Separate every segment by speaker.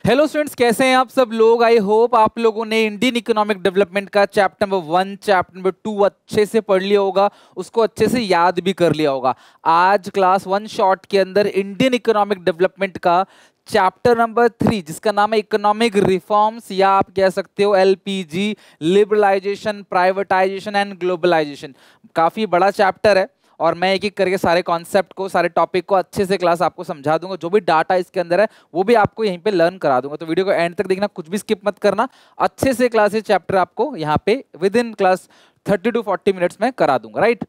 Speaker 1: Hello students, कैसे हैं आप सब लोग। आई होप आप लोगों ने इंडियन इकोनॉमिक डेवलपमेंट का चैप्टर नंबर 1 चैप्टर नंबर 2 अच्छे से पढ़ लिया होगा, उसको अच्छे से याद भी कर लिया होगा। आज क्लास 1 शॉर्ट के अंदर इंडियन इकोनॉमिक डेवलपमेंट का चैप्टर नंबर 3 जिसका नाम है इकोनॉमिक रिफॉर्म्स या आप कह सकते हो LPG, liberalisation, privatisation and globalisation. काफी बड़ा चैप्टर है और मैं एक एक करके सारे कॉन्सेप्ट को, सारे टॉपिक को अच्छे से क्लास आपको समझा दूंगा। जो भी डाटा इसके अंदर है वो भी आपको यहीं पे लर्न करा दूंगा, तो वीडियो को एंड तक देखना, कुछ भी स्किप मत करना। अच्छे से क्लास ये चैप्टर आपको यहाँ पे with in class 30 to 40 minutes में करा दूंगा। राइट,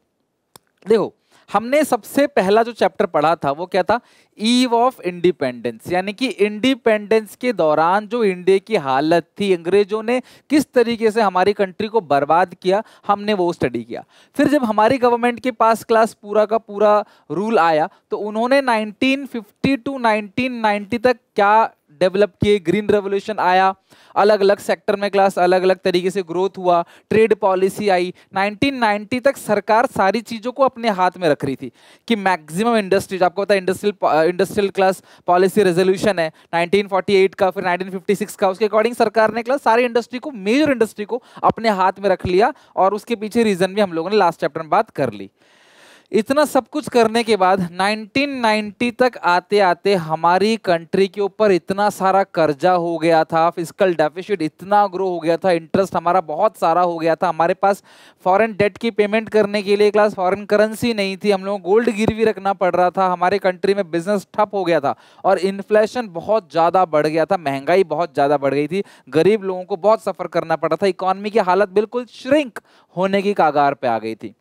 Speaker 1: देखो हमने सबसे पहला जो चैप्टर पढ़ा था वो क्या था, ईव ऑफ इंडिपेंडेंस, यानी कि इंडिपेंडेंस के दौरान जो इंडिया की हालत थी, अंग्रेजों ने किस तरीके से हमारी कंट्री को बर्बाद किया, हमने वो स्टडी किया। फिर जब हमारी गवर्नमेंट के पास क्लास पूरा का पूरा रूल आया तो उन्होंने 1950 टू 1990 तक क्या डेवलप किए। ग्रीन रेवोल्यूशन आया, अलग अलग सेक्टर में क्लास अलग अलग तरीके से ग्रोथ हुआ, ट्रेड पॉलिसी आई। 1990 तक सरकार सारी चीजों को अपने हाथ में रख रही थी कि मैक्सिमम इंडस्ट्रीज, आपको पता है इंडस्ट्रियल क्लास पॉलिसी रेजोल्यूशन है 1948 का, फिर 1956 का, उसके अकॉर्डिंग सरकार ने क्लास सारी इंडस्ट्री को, मेजर इंडस्ट्री को अपने हाथ में रख लिया। और उसके पीछे रीजन भी हम लोगों ने लास्ट चैप्टर में बात कर ली। इतना सब कुछ करने के बाद 1990 तक आते आते हमारी कंट्री के ऊपर इतना सारा कर्जा हो गया था, फिस्कल डेफिसिट इतना ग्रो हो गया था, इंटरेस्ट हमारा बहुत सारा हो गया था, हमारे पास फॉरेन डेट की पेमेंट करने के लिए क्लास फॉरेन करेंसी नहीं थी, हम लोगों को गोल्ड गिरवी रखना पड़ रहा था, हमारे कंट्री में बिजनेस ठप हो गया था और इन्फ्लेशन बहुत ज़्यादा बढ़ गया था, महंगाई बहुत ज़्यादा बढ़ गई थी, गरीब लोगों को बहुत सफ़र करना पड़ रहा था, इकॉनमी की हालत बिल्कुल श्रिंक होने की कगार पे आ गई थी।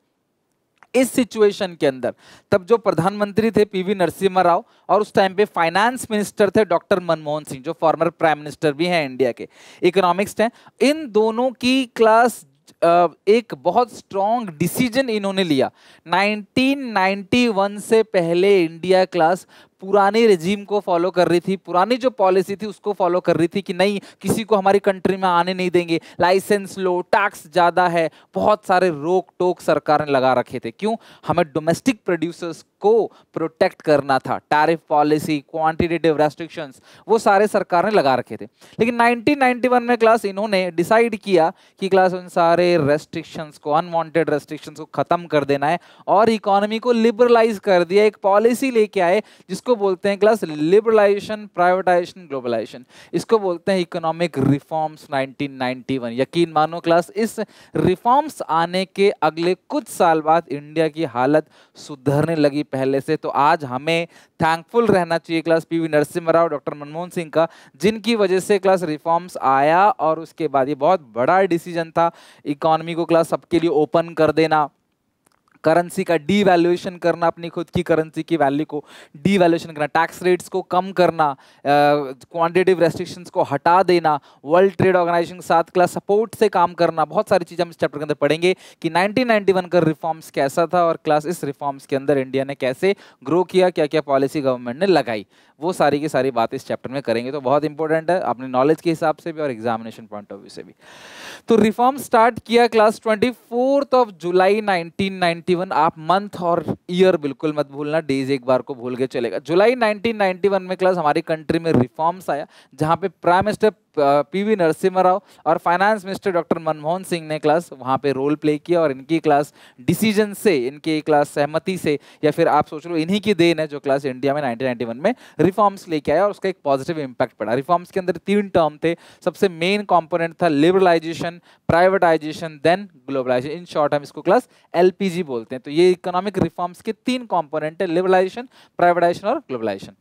Speaker 1: इस सिचुएशन के अंदर तब जो प्रधानमंत्री थे पीवी नरसिम्हा राव और उस टाइम पे फाइनेंस मिनिस्टर थे डॉक्टर मनमोहन सिंह, जो फॉर्मर प्राइम मिनिस्टर भी हैं इंडिया के, इकोनॉमिक्स हैं। इन दोनों की क्लास एक बहुत स्ट्रॉन्ग डिसीजन इन्होंने लिया। 1991 से पहले इंडिया क्लास पुरानी रेजीम को फॉलो कर रही थी, पुरानी जो पॉलिसी थी उसको फॉलो कर रही थी कि नहीं, किसी को हमारी कंट्री में आने नहीं देंगे, लाइसेंस लो, टैक्स ज्यादा है, बहुत सारे रोक टोक सरकार ने लगा रखे थे। क्यों? हमें डोमेस्टिक प्रोड्यूसर्स को प्रोटेक्ट करना था, टैरिफ पॉलिसी, क्वांटिटेटिव रेस्ट्रिक्शंस, वो सारे सरकार ने लगा रखे थे। लेकिन 1991 में क्लास इन्होंने डिसाइड किया कि क्लास उन सारे रेस्ट्रिक्शंस को, अनवांटेड रेस्ट्रिक्शंस को खत्म कर देना है और इकोनॉमी को लिबरलाइज कर दिया। एक पॉलिसी लेके आए जिसको बोलते हैं क्लास लिबरलाइजेशन, प्राइवेटाइजेशन, ग्लोबलाइजेशन, इसको बोलते हैं इकोनॉमिक रिफॉर्म्स 1991। यकीन मानो क्लास इस रिफॉर्म्स आने के अगले कुछ साल बाद इंडिया की हालत सुधरने लगी पहले से। तो आज हमें थैंकफुल रहना चाहिए class PV Narasimha Rao, doctor Manmohan Singh का, जिनकी वजह से क्लास रिफॉर्म्स आया और उसके बाद ये बहुत बड़ा डिसीजन था इकोनॉमी को क्लास सबके लिए ओपन कर देना, करेंसी का डीवैल्यूएशन करना, अपनी खुद की करेंसी की वैल्यू को डीवैल्यूएशन करना, टैक्स रेट्स को कम करना, क्वांटिटेटिव रेस्ट्रिक्शंस को हटा देना, वर्ल्ड ट्रेड ऑर्गेनाइजेशन के साथ क्लास सपोर्ट से काम करना। बहुत सारी चीज़ें हम इस चैप्टर के अंदर पढ़ेंगे कि 1991 का रिफॉर्म्स कैसा था और क्लास इस रिफॉर्म्स के अंदर इंडिया ने कैसे ग्रो किया, क्या क्या पॉलिसी गवर्नमेंट ने लगाई, वो सारी की सारी बात इस चैप्टर में करेंगे। तो बहुत इंपॉर्टेंट है अपने नॉलेज के हिसाब से भी और एग्जामिनेशन पॉइंट ऑफ व्यू से भी। तो रिफॉर्म स्टार्ट किया क्लास 24 जुलाई 1991। आप मंथ और ईयर बिल्कुल मत भूलना, डेज एक बार को भूल के चलेगा। जुलाई 1991 में क्लास हमारी कंट्री में रिफॉर्म्स आया, जहां पे prime minister PV Narasimha Rao और finance minister doctor Manmohan Singh ने क्लास वहां पे रोल प्ले किया और इनकी क्लास डिसीजन से, इनकी क्लास सहमति से, या फिर आप सोच लो इन्हीं की देन है जो क्लास इंडिया में 1991 में रिफॉर्म्स लेके आया और उसका एक पॉजिटिव इंपैक्ट पड़ा। रिफॉर्म्स के अंदर 3 टर्म थे। सबसे मेन कंपोनेंट था liberalisation, privatisation, then globalisation. In short हम इसको क्लास एलपीजी बोलते हैं। तो ये इकोनॉमिक रिफॉर्म्स के 3 कंपोनेंट है, लिबरलाइजेशन, प्राइवेटाइजेशन और ग्लोबलाइजेशन।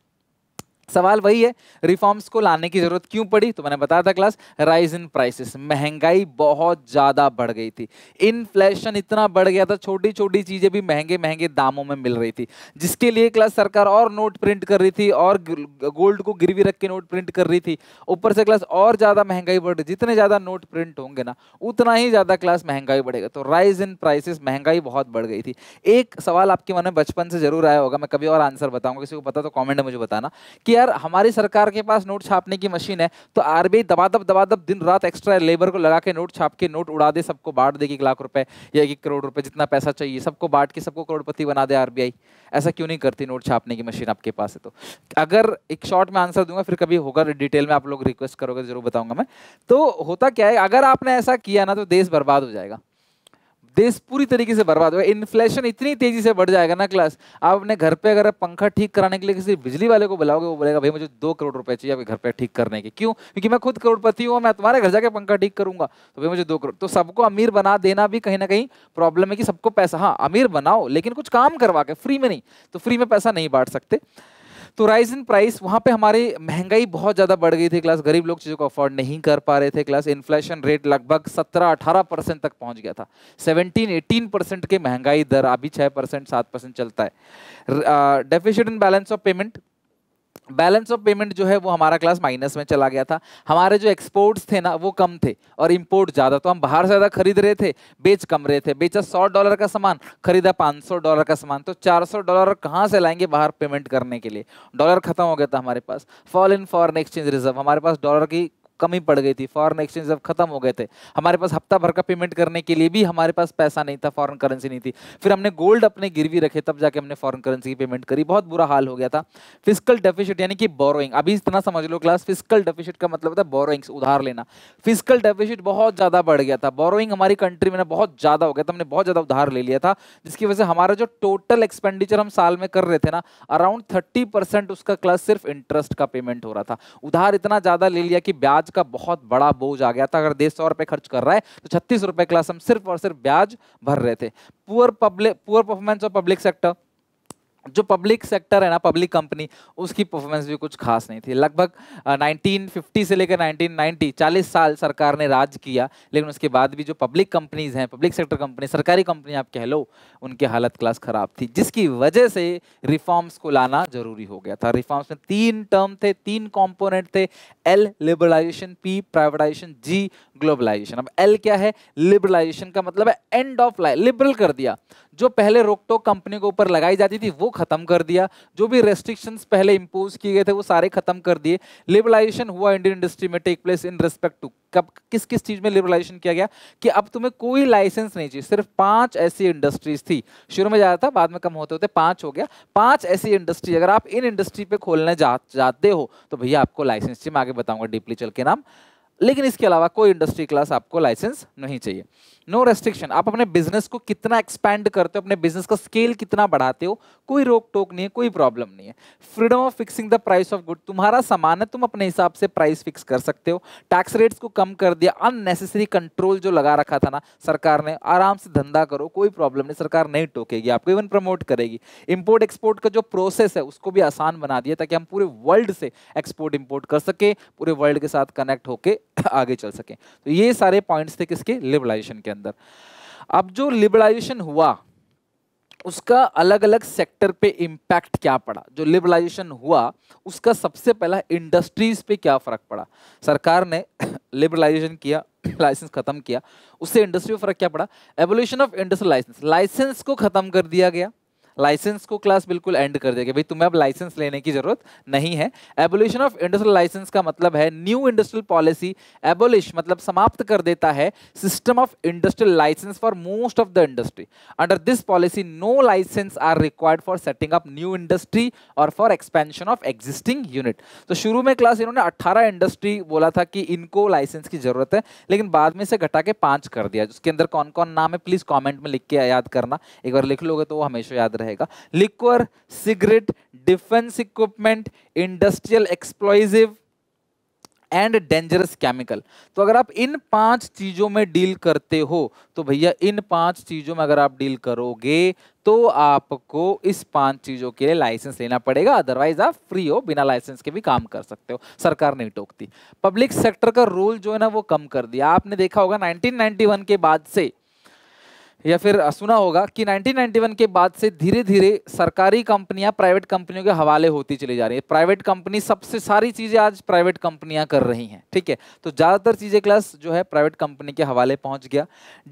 Speaker 1: सवाल वही है, रिफॉर्म्स को लाने की जरूरत क्यों पड़ी? तो मैंने बताया था क्लास, राइज इन प्राइसेस, महंगाई बहुत ज्यादा बढ़ गई थी, इन्फ्लेशन इतना बढ़ गया था, छोटी छोटी चीजें भी महंगे महंगे दामों में मिल रही थी, जिसके लिए क्लास सरकार और नोट प्रिंट कर रही थी और गोल्ड को गिरवी रख के नोट प्रिंट कर रही थी। ऊपर से क्लास और ज्यादा महंगाई बढ़ रही, जितने ज्यादा नोट प्रिंट होंगे ना उतना ही ज्यादा क्लास महंगाई बढ़ेगा। तो राइज इन प्राइसेस, महंगाई बहुत बढ़ गई थी। एक सवाल आपके मन में बचपन से जरूर आया होगा, मैं कभी और आंसर बताऊंगा, किसी को पता तो कॉमेंट में मुझे बताना, कि यार हमारी सरकार के पास नोट छापने की मशीन है, तो आरबीआई दबादब दिन रात एक्स्ट्रा लेबर को लगा के नोट छाप के नोट उड़ा दे, सबको बांट दे 1 लाख रुपए या 1 करोड़ रुपए, जितना पैसा चाहिए सबको बांट के सबको करोड़पति बना दे आरबीआई। ऐसा क्यों नहीं करती? नोट छापने की मशीन आपके पास है तो। अगर एक शॉर्ट में आंसर दूंगा, फिर कभी होगा डिटेल में आप लोग रिक्वेस्ट करोगे जरूर बताऊंगा मैं। तो होता क्या है, अगर आपने ऐसा किया ना तो देश बर्बाद हो जाएगा, देश पूरी तरीके से बर्बाद होगा। इन्फ्लेशन इतनी तेजी से बढ़ जाएगा ना क्लास, आप अपने घर पे अगर पंखा ठीक कराने के लिए किसी बिजली वाले को बुलाओगे, वो बोलेगा भाई मुझे 2 करोड़ रुपए चाहिए आपके घर पे ठीक करने के। क्यों? क्योंकि मैं खुद करोड़पति हूँ, मैं तुम्हारे घर जाके पंखा ठीक करूंगा, तो भाई मुझे 2 करोड़। तो सबको अमीर बना देना भी कहीं ना कहीं प्रॉब्लम है कि सबको पैसा, हाँ अमीर बनाओ लेकिन कुछ काम करवा के, फ्री में नहीं। तो फ्री में पैसा नहीं बांट सकते। तो राइज इन प्राइस, वहां पे हमारी महंगाई बहुत ज्यादा बढ़ गई थी क्लास, गरीब लोग चीजों को अफोर्ड नहीं कर पा रहे थे क्लास। इन्फ्लेशन रेट लगभग 17-18% तक पहुंच गया था, 17-18% के महंगाई दर, अभी 6% 7% चलता है। Deficit in balance of payment, balance of payment जो है वो हमारा क्लास माइनस में चला गया था। हमारे जो एक्सपोर्ट्स थे ना वो कम थे और इंपोर्ट ज्यादा, तो हम बाहर से ज्यादा खरीद रहे थे, बेच कम रहे थे। बेचा $100 का सामान, खरीदा $500 का सामान, तो $400 कहाँ से लाएंगे बाहर पेमेंट करने के लिए? डॉलर खत्म हो गया था हमारे पास। Fall in foreign exchange reserve, हमारे पास डॉलर की कमी पड़ गई थी, फॉरेन एक्सचेंज जब खत्म हो गए थे, हमारे पास हफ्ता भर का पेमेंट करने के लिए भी हमारे पास पैसा नहीं था, फॉरेन करेंसी नहीं थी। फिर हमने गोल्ड अपने गिरवी रखे, तब जाके हमने फॉरेन करेंसी की पेमेंट करी, बहुत बुरा हाल हो गया था। फिस्कल डेफिसिट यानी कि बोरोइंग, अभी इतना समझ लो क्लास, फिस्कल डेफिसिट का मतलब होता है बोरोइंग्स, उधार लेना। फिस्कल डेफिसिट बहुत ज्यादा बढ़ गया था, बोरोइंग हमारी कंट्री में ना बहुत ज्यादा हो गया था, हमने बहुत ज्यादा उधार ले लिया था, जिसकी वजह से हमारा जो टोटल एक्सपेंडिचर हम साल में कर रहे थे ना, अराउंड 30% उसका क्लास सिर्फ इंटरेस्ट का पेमेंट हो रहा था। उधार इतना ज्यादा ले लिया कि ब्याज का बहुत बड़ा बोझ आ गया था। अगर देश ₹100 खर्च कर रहा है तो ₹36 क्लास हम सिर्फ और सिर्फ ब्याज भर रहे थे। Poor performance of public sector, जो पब्लिक सेक्टर है ना, पब्लिक कंपनी, उसकी परफॉर्मेंस भी कुछ खास नहीं थी। लगभग 1950 से लेकर 1990 40 साल सरकार ने राज किया, लेकिन उसके बाद भी जो पब्लिक कंपनीज हैं, पब्लिक सेक्टर कंपनी, सरकारी कंपनी आप कह लो, उनकी हालत क्लास खराब थी, जिसकी वजह से रिफॉर्म्स को लाना जरूरी हो गया था। रिफॉर्म्स में 3 टर्म थे, 3 कॉम्पोनेंट थे, L liberalisation, P privatisation, G globalisation. अब L क्या है? लिबरलाइजेशन का मतलब है एंड ऑफ लाइन, लिबरल कर दिया। जो पहले रोक टोक कंपनी के ऊपर लगाई जाती थी वो खत्म कर दिया, जो भी रेस्ट्रिक्शंस पहले इंपोज किए गए थे वो सारे खत्म कर दिए। लिबरलाइजेशन हुआ इंडियन इंडस्ट्री में, take place in respect to, कब किस किस चीज में लिबरलाइजेशन किया गया कि अब तुम्हें कोई लाइसेंस नहीं चाहिए। सिर्फ 5 ऐसी इंडस्ट्रीज थी, शुरू में ज्यादा था, बाद में कम होते होते 5 हो गया। 5 ऐसी इंडस्ट्री, अगर आप इन इंडस्ट्री पे खोलने जाते हो तो भैया आपको लाइसेंस चाहिए, मैं आगे बताऊंगा डीपली चल के नाम। लेकिन इसके अलावा कोई इंडस्ट्री क्लास आपको लाइसेंस नहीं चाहिए। नो रेस्ट्रिक्शन, आप अपने बिजनेस को कितना एक्सपैंड करते हो, अपने बिजनेस का स्केल कितना बढ़ाते हो, कोई रोक टोक नहीं है, कोई प्रॉब्लम नहीं है। Freedom of fixing the price of good, तुम्हारा सामान है, तुम अपने हिसाब से प्राइस फिक्स कर सकते हो। टैक्स रेट्स को कम कर दिया, अननेसेसरी कंट्रोल जो लगा रखा था ना सरकार ने, आराम से धंधा करो, कोई प्रॉब्लम नहीं, सरकार नहीं टोकेगी आपको, इवन प्रमोट करेगी। इंपोर्ट एक्सपोर्ट का जो प्रोसेस है उसको भी आसान बना दिया ताकि हम पूरे वर्ल्ड से एक्सपोर्ट इंपोर्ट कर सके, पूरे वर्ल्ड के साथ कनेक्ट होके आगे चल सके। तो ये सारे पॉइंट्स थे किसके? लिबरलाइजेशन के अंदर। अब जो लिबरलाइजेशन हुआ उसका अलग अलग सेक्टर पे इंपैक्ट क्या पड़ा? जो लिबरलाइजेशन हुआ उसका सबसे पहला इंडस्ट्रीज पे क्या फर्क पड़ा? सरकार ने लिबरलाइजेशन किया, लाइसेंस खत्म किया, उससे इंडस्ट्री पे फर्क क्या पड़ा? Evolution of industrial licence, licence को खत्म कर दिया गया, लाइसेंस को क्लास बिल्कुल एंड कर देगा, भाई तुम्हें अब लाइसेंस लेने की जरूरत नहीं है। एबोलिशन ऑफ इंडस्ट्रियल लाइसेंस का मतलब है न्यू इंडस्ट्रियल पॉलिसी, एबोलिश मतलब समाप्त कर देता है system of industrial license for most of the industry. Under this policy no license are required for setting up new industry और for expansion of existing unit. तो शुरू में क्लास इन्होंने 18 इंडस्ट्री बोला था कि इनको लाइसेंस की जरूरत है, लेकिन बाद में से घटा के 5 कर दिया। उसके अंदर कौन कौन नाम है प्लीज कॉमेंट में लिख के याद करना, एक बार लिख लोगे तो वो हमेशा याद रहेगा। Liquor, cigarette, defence equipment, industrial explosive and dangerous chemical. तो अगर आप इन 5 चीजों में डील करते हो तो भैया इन 5 चीजों में अगर आप डील करोगे तो आपको इस 5 चीजों के लिए लाइसेंस लेना पड़ेगा, अदरवाइज आप फ्री हो, बिना लाइसेंस के भी काम कर सकते हो, सरकार नहीं टोकती। पब्लिक सेक्टर का रोल जो है ना वो कम कर दिया। आपने देखा होगा 1991 के बाद से, या फिर सुना होगा कि 1991 के बाद से धीरे धीरे सरकारी कंपनियां प्राइवेट कंपनियों के हवाले होती चली जा रही है। प्राइवेट कंपनी सबसे सारी चीजें आज प्राइवेट कंपनियां कर रही हैं, ठीक है। तो ज्यादातर चीजें क्लास जो है प्राइवेट कंपनी के हवाले पहुंच गया।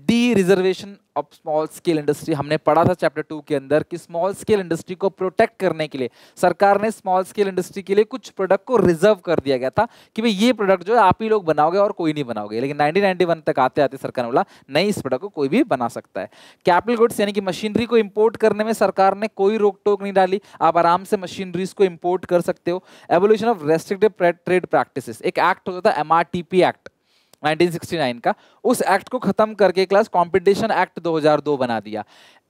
Speaker 1: D reservation of small scale industry, हमने पढ़ा था चैप्टर 2 के अंदर कि स्मॉल स्केल इंडस्ट्री को प्रोटेक्ट करने के लिए सरकार ने स्मॉल स्केल इंडस्ट्री के लिए कुछ प्रोडक्ट को रिजर्व कर दिया गया था कि भाई ये प्रोडक्ट जो है आप ही लोग बनाओगे और कोई नहीं बनाओगे। लेकिन 1991 तक आते आते सरकार ने बोला नहीं, इस प्रोडक्ट को कोई भी बना सकता है। कैपिटल गुड्स यानी कि मशीनरी को इंपोर्ट करने में सरकार ने कोई रोक टोक नहीं डाली, आप आराम से मशीनरीज को इंपोर्ट कर सकते हो। Evolution of restrictive trade practices, एक एक्ट होता था MRTP एक्ट 1969 का, उस एक्ट को खत्म करके क्लास कंपटीशन एक्ट 2002 बना दिया।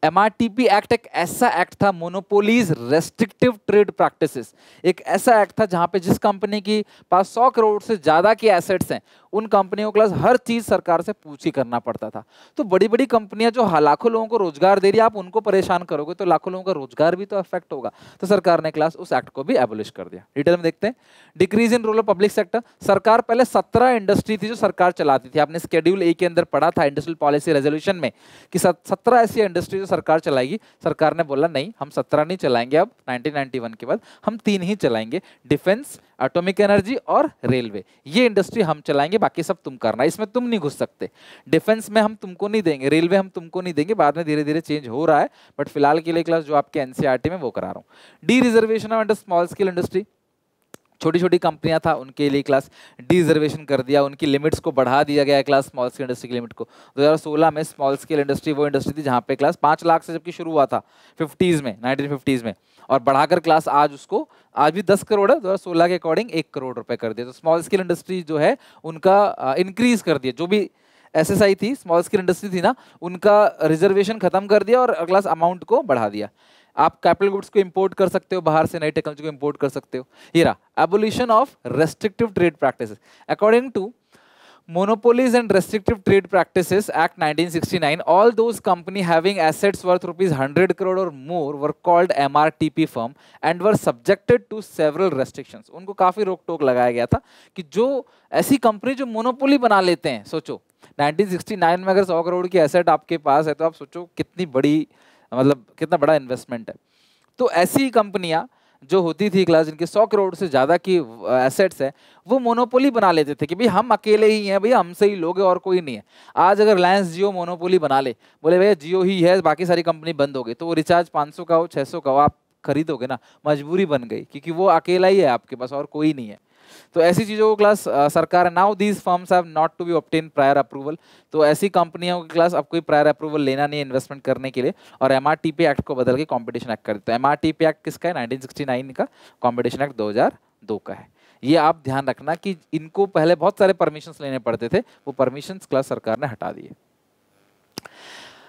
Speaker 1: MRTP एक्ट एक ऐसा एक्ट था, मोनोपोलीज रेस्ट्रिक्टिव ट्रेड प्रैक्टिसेस, एक ऐसा एक्ट था जहां पे जिस कंपनी की पास 100 करोड़ से ज्यादा के एसेट्स हैं उन कंपनियों को क्लास हर चीज सरकार से पूछ ही करना पड़ता था। तो बड़ी बड़ी कंपनियां जो लाखों लोगों को रोजगार दे रही है, आप उनको परेशान करोगे तो लाखों लोगों का रोजगार भी तो अफेक्ट होगा। तो सरकार ने क्लास उस एक्ट को भी एबोलिश कर दिया। डिटेल में देखते हैं। Decrease in role of public sector, सरकार पहले 17 इंडस्ट्री थी जो सरकार चलाती थी, आपने शेड्यूल ए के अंदर पढ़ा था इंडस्ट्रियल पॉलिसी रेजोल्यूशन में कि 17 ऐसी इंडस्ट्री जो सरकार चलाएगी। सरकार ने बोला नहीं, हम 17 नहीं चलाएंगे, अब 1991 के बाद हम 3 ही चलाएंगे, डिफेंस, एटॉमिक एनर्जी और रेलवे, ये इंडस्ट्री हम चलाएंगे, बाकी सब तुम करना, इसमें तुम नहीं घुस सकते। डिफेंस में हम तुमको नहीं देंगे, रेलवे हम तुमको नहीं देंगे, बाद में धीरे धीरे चेंज हो रहा है, बट फिलहाल के लिए क्लास जो आपके एनसीईआरटी में वो करा रहा हूँ। D reservation of small scale industry, छोटी छोटी कंपनियां था उनके लिए क्लास डी रिजर्वेशन कर दिया, उनकी लिमिट्स को बढ़ा दिया गया है क्लास स्मॉल स्केल इंडस्ट्री की लिमिट को। 2016 में स्मॉल स्केल इंडस्ट्री वो इंडस्ट्री थी जहां पे क्लास 5 लाख से जबकि शुरू हुआ था 50s में, 1950s में, और बढ़ाकर क्लास आज उसको आज भी 10 करोड़ है, 2016 के अकॉर्डिंग 1 करोड़ रुपए कर दिया। तो स्मॉल स्केल इंडस्ट्री जो है उनका इंक्रीज कर दिया, जो भी SSI थी स्मॉल स्केल इंडस्ट्री थी ना, उनका रिजर्वेशन खत्म कर दिया और क्लास अमाउंट को बढ़ा दिया। आप कैपिटल गुड्स को इंपोर्ट कर सकते हो, बाहर से नई टेक्नोलॉजी को इंपोर्ट कर सकते हो। ये रहा abolition of restrictive trade practices. According to Monopolies and Restrictive Trade Practices Act 1969, all those company having assets worth rupees 100 crore or more were called MRTP firm and were subjected to several restrictions. उनको काफी रोक टोक लगाया गया था कि जो ऐसी company जो मोनोपोली बना लेते हैं, सोचो 1969 में अगर 100 करोड़ की एसेट आपके पास है तो आप सोचो कितनी बड़ी, मतलब कितना बड़ा इन्वेस्टमेंट है। तो ऐसी कंपनियां जो होती थी क्लास जिनके 100 करोड़ से ज्यादा की एसेट्स है, वो मोनोपोली बना लेते थे कि भाई हम अकेले ही हैं, भैया हमसे ही लोगे और कोई नहीं है। आज अगर रिलायंस जियो मोनोपोली बना ले, बोले भैया जियो ही है, बाकी सारी कंपनी बंद हो गई, तो वो रिचार्ज 500 का हो 600 का हो आप खरीदोगे ना, मजबूरी बन गई क्योंकि वो अकेला ही है आपके पास और कोई नहीं है। तो ऐसी चीजों को क्लास सरकार, now these firms have not to be obtain prior approval, तो ऐसी कंपनियों की क्लास अब कोई प्रायर अप्रूवल लेना नहीं है इन्वेस्टमेंट करने के लिए, और MRTP एक्ट को बदल के कंपटीशन एक्ट कर देते हैं। MRTP एक्ट किसका है? 1969 का, कंपटीशन एक्ट 2002 का है। ये आप ध्यान रखना कि इनको पहले बहुत सारे परमिशंस लेने पड़ते थे, वो परमिशंस क्लास सरकार ने हटा दिए।